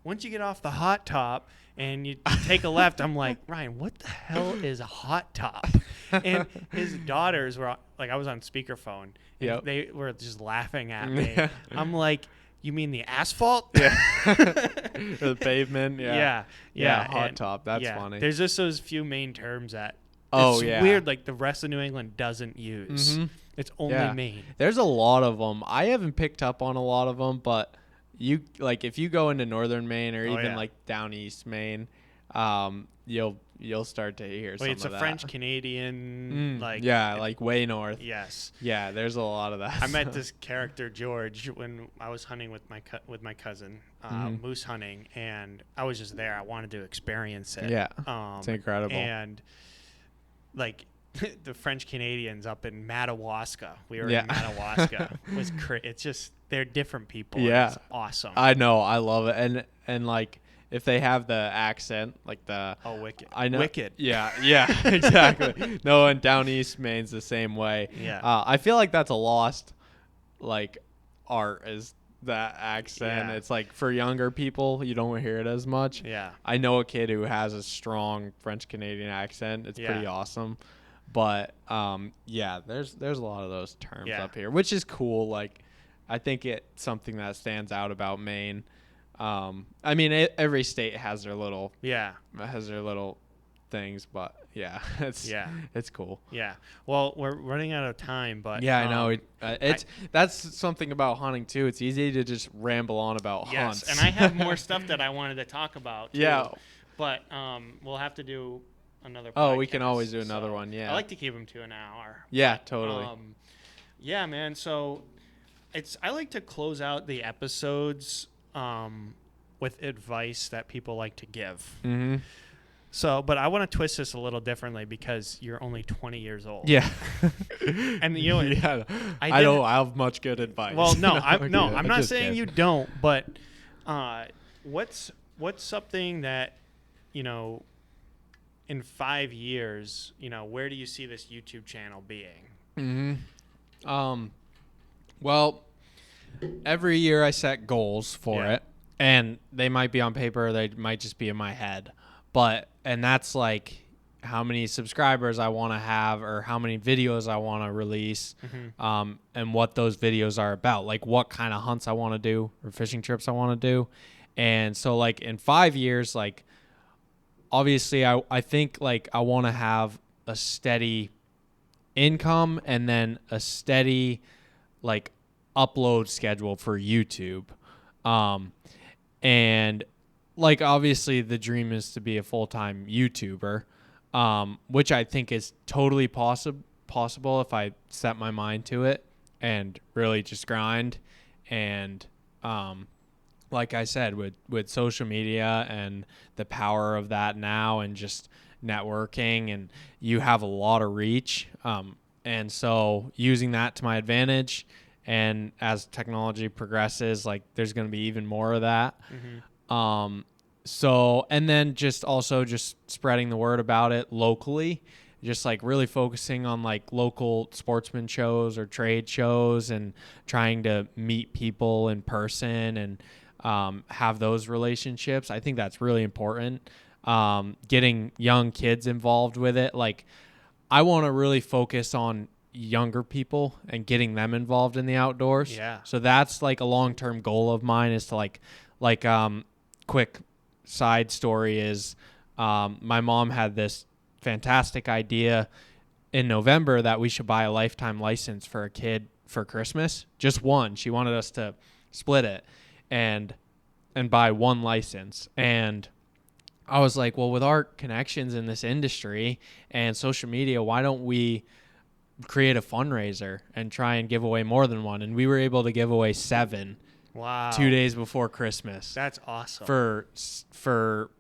Once you get off the hot top and you take a left. I'm like, Ryan, what the hell is a hot top? And his daughters were like, I was on speakerphone. And they were just laughing at me. I'm like, you mean the asphalt? Yeah. Or the pavement? Yeah. Yeah. Hot top. That's funny. There's just those few main terms that it's weird, like the rest of New England doesn't use. Mm-hmm. It's only Maine. There's a lot of them. I haven't picked up on a lot of them, but if you go into northern Maine or even like down east Maine, you'll start to hear some of that. It's a French Canadian, like way north. Yes. Yeah, there's a lot of that. I met this character George when I was hunting with my cousin, moose hunting, and I was just there. I wanted to experience it. Yeah, it's incredible. And like the French Canadians up in Madawaska, we were in Madawaska. It's just they're different people. Yeah, it's awesome. I know, I love it, and like. If they have the accent, like the wicked. I know, wicked. Yeah, exactly. No, and down east Maine's the same way. Yeah, I feel like that's a lost, like, art is that accent. Yeah. It's like for younger people, you don't hear it as much. Yeah, I know a kid who has a strong French Canadian accent. It's pretty awesome, but there's a lot of those terms up here, which is cool. Like, I think it's something that stands out about Maine. I mean, every state has their little things, but it's cool. Yeah. Well, we're running out of time, but I know that's something about hunting too. It's easy to just ramble on about hunts. Yes, and I have more stuff that I wanted to talk about too. Yeah, but we'll have to do another. Oh, we can always do another one. Yeah, I like to keep them to an hour. Yeah, totally. Yeah, man. So I like to close out the episodes with advice that people like to give. Mm-hmm. So, but I want to twist this a little differently because you're only 20 years old. Yeah. And I don't have much good advice. Well, no, I'm not saying you don't, but what's something that, in 5 years, where do you see this YouTube channel being? Mm-hmm. Well, every year I set goals for it, and they might be on paper, or they might just be in my head. And that's like how many subscribers I want to have, or how many videos I want to release, and what those videos are about, like what kind of hunts I want to do or fishing trips I want to do. And so like in 5 years, like obviously I think like I want to have a steady income and then a steady like upload schedule for YouTube. And like obviously the dream is to be a full-time YouTuber, which I think is totally possible if I set my mind to it and really just grind. And like I said, with social media and the power of that now, and just networking, and you have a lot of reach, and so using that to my advantage. And as technology progresses, like there's going to be even more of that. So, and then just also just spreading the word about it locally, just like really focusing on like local sportsman shows or trade shows, and trying to meet people in person and have those relationships. I think that's really important. Getting young kids involved with it. Like I want to really focus on younger people and getting them involved in the outdoors. Yeah. So that's like a long-term goal of mine, is to like like quick side story is my mom had this fantastic idea in November that we should buy a lifetime license for a kid for Christmas. Just one. She wanted us to split it and buy one license. And I was like, well, with our connections in this industry and social media, why don't we create a fundraiser and try and give away more than one? And we were able to give away 7. Wow. 2 days before Christmas. That's awesome. For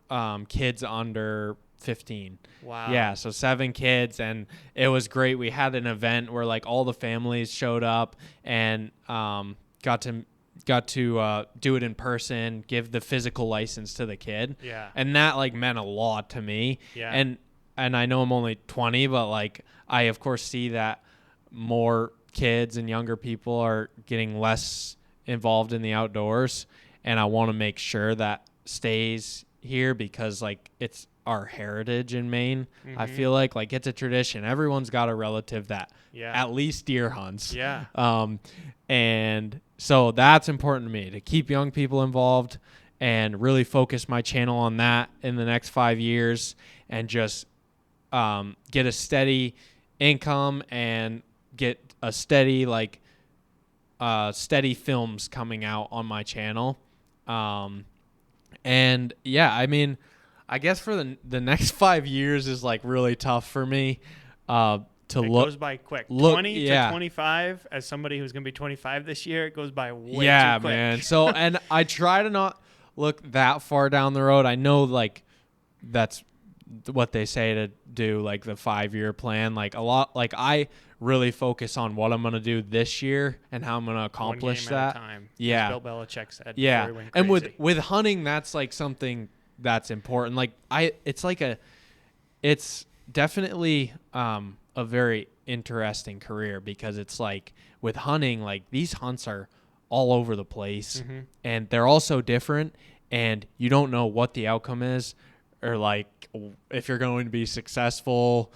kids under 15. Wow. Yeah, so 7 kids, and it was great. We had an event where like all the families showed up and got to do it in person, give the physical license to the kid. Yeah. And that like meant a lot to me. Yeah. And I know I'm only 20, but like I of course see that more kids and younger people are getting less involved in the outdoors, and I want to make sure that stays here because like it's our heritage in Maine. I feel like it's a tradition. Everyone's got a relative that at least deer hunts. Yeah. And so that's important to me, to keep young people involved and really focus my channel on that in the next 5 years, and just get a steady income and get a steady steady films coming out on my channel. And yeah, I mean, I guess for the next 5 years is like really tough for me to look. It goes by quick. 20 to 25, as somebody who's going to be 25 this year, it goes by way too quick. Yeah, man. So, and I try to not look that far down the road. I know like that's what they say to do, like the 5-year plan. Like a lot, like I really focus on what I'm going to do this year and how I'm going to accomplish One game that. at a time, yeah. Bill Belichick said. Yeah. Before he went And crazy. with hunting, that's like something that's important. Like it's definitely a very interesting career, because it's like with hunting, like these hunts are all over the place and they're all so different, and you don't know what the outcome is, or like if you're going to be successful.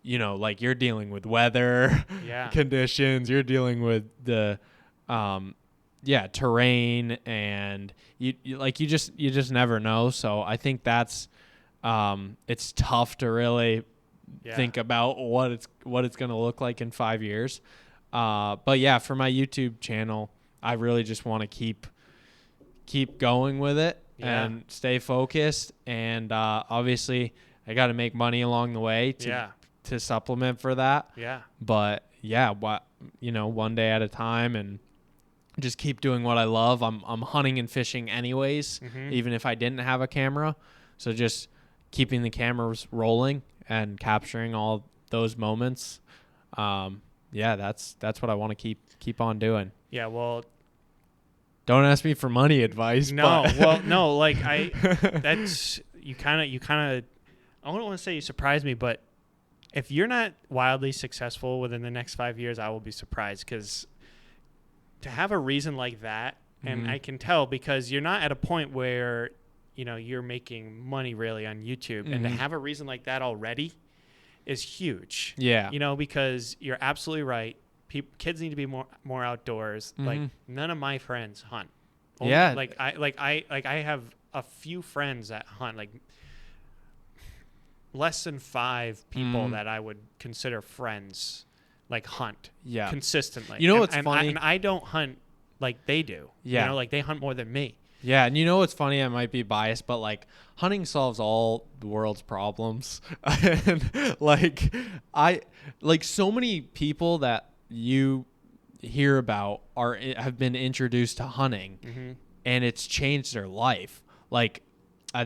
You know, like you're dealing with weather conditions, you're dealing with the terrain, and you just never know. So I think that's it's tough to really think about what it's going to look like in 5 years. But yeah, for my YouTube channel, I really just want to keep going with it and stay focused. And obviously, I got to make money along the way to supplement for that. Yeah. But yeah, one day at a time, and just keep doing what I love. I'm hunting and fishing anyways, even if I didn't have a camera. So just keeping the cameras rolling and capturing all those moments. That's what I want to keep on doing. Yeah. Well, don't ask me for money advice. No. But Well, no. Like that's you kind of. I don't want to say you surprised me, but if you're not wildly successful within the next 5 years, I will be surprised, because to have a reason like that, and I can tell because you're not at a point where, you're making money really on YouTube, and to have a reason like that already is huge. Yeah. Because you're absolutely right. Kids need to be more outdoors. Like none of my friends hunt. Yeah. I have a few friends that hunt, like less than 5 people that I would consider friends, like hunt consistently. You know what's funny? And I don't hunt like they do. Yeah. Like they hunt more than me. Yeah, and you know what's funny? I might be biased, but like hunting solves all the world's problems. And so many people that you hear about have been introduced to hunting, and it's changed their life. Like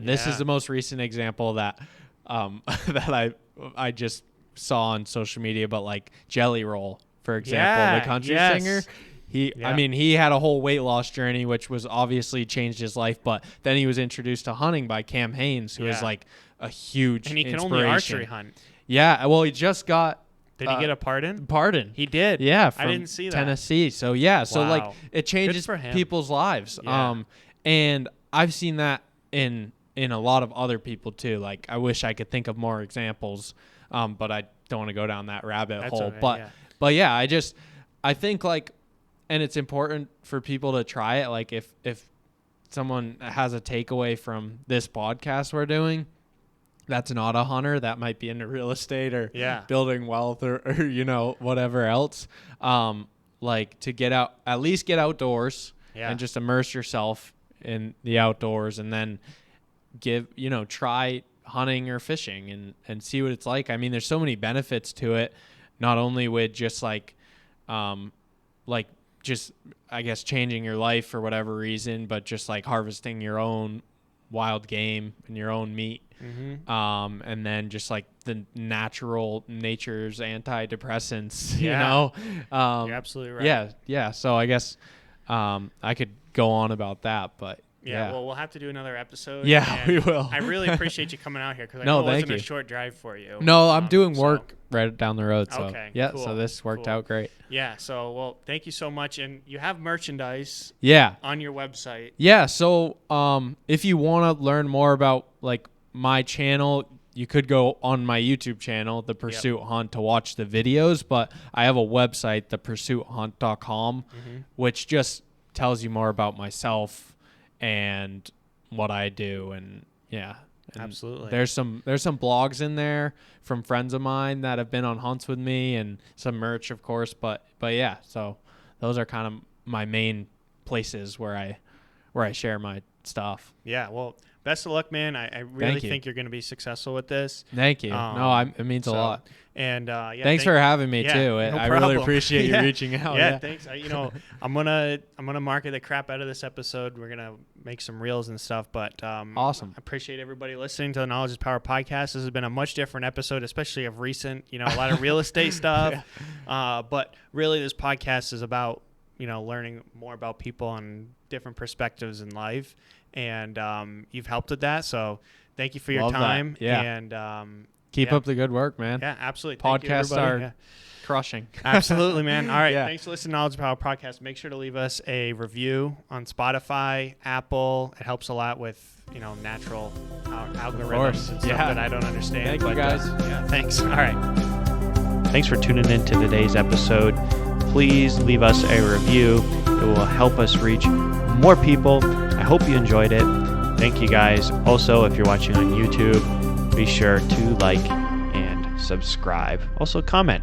this is the most recent example that that I just saw on social media, but like Jelly Roll, for example, the country singer. He had a whole weight loss journey, which was obviously changed his life. But then he was introduced to hunting by Cam Haines, who is like a huge and he can inspiration. only archery hunt. Yeah, well, he just got. Did he get a pardon? Pardon. He did. Yeah, from I didn't see that. Tennessee. So so like it changes people's lives. Yeah. And I've seen that in a lot of other people too. Like I wish I could think of more examples, but I don't want to go down that rabbit hole. Okay, but yeah, I think like, and it's important for people to try it. Like if someone has a takeaway from this podcast we're doing, that's not a hunter, that might be into real estate or building wealth or whatever else, like to get out, at least get outdoors and just immerse yourself in the outdoors, and then try hunting or fishing and see what it's like. I mean, there's so many benefits to it, not only with just just I guess changing your life for whatever reason, but just like harvesting your own wild game and your own meat. And then just like the nature's antidepressants, You're absolutely right. Yeah. So I guess I could go on about that, but well, we'll have to do another episode. Yeah, we will. I really appreciate you coming out here, because I know it wasn't a short drive for you. No, I'm doing work right down the road. So cool. So this worked out great. Yeah. So, well, thank you so much. And you have merchandise on your website. Yeah. So if you want to learn more about like my channel, you could go on my YouTube channel, The Pursuit Hunt, to watch the videos. But I have a website, thepursuithunt.com, which just tells you more about myself and what I do. And absolutely. There's some blogs in there from friends of mine that have been on hunts with me, and some merch, of course. But yeah, so those are kind of my main places where I share my stuff. Yeah. Well, best of luck, man. I really think you're going to be successful with this. Thank you. It means a lot. And thanks for having me too. I really appreciate you reaching out. Yeah, thanks. I'm gonna market the crap out of this episode. We're gonna make some reels and stuff. But awesome. I appreciate everybody listening to the Knowledge is Power podcast. This has been a much different episode, especially of recent. A lot of real estate stuff. But really, this podcast is about learning more about people and different perspectives in life. And you've helped with that, so thank you for your time. That. Yeah. And keep up the good work, man. Yeah, absolutely. Podcasts are crushing. Absolutely, man. All right. Thanks for listening to Knowledge Power Podcast. Make sure to leave us a review on Spotify, Apple. It helps a lot with natural algorithms and stuff that I don't understand. Thank you, guys. Thanks. All right. Thanks for tuning in to today's episode. Please leave us a review. It will help us reach more people. I hope you enjoyed it. Thank you, guys. Also, if you're watching on YouTube, be sure to like and subscribe. Also, comment.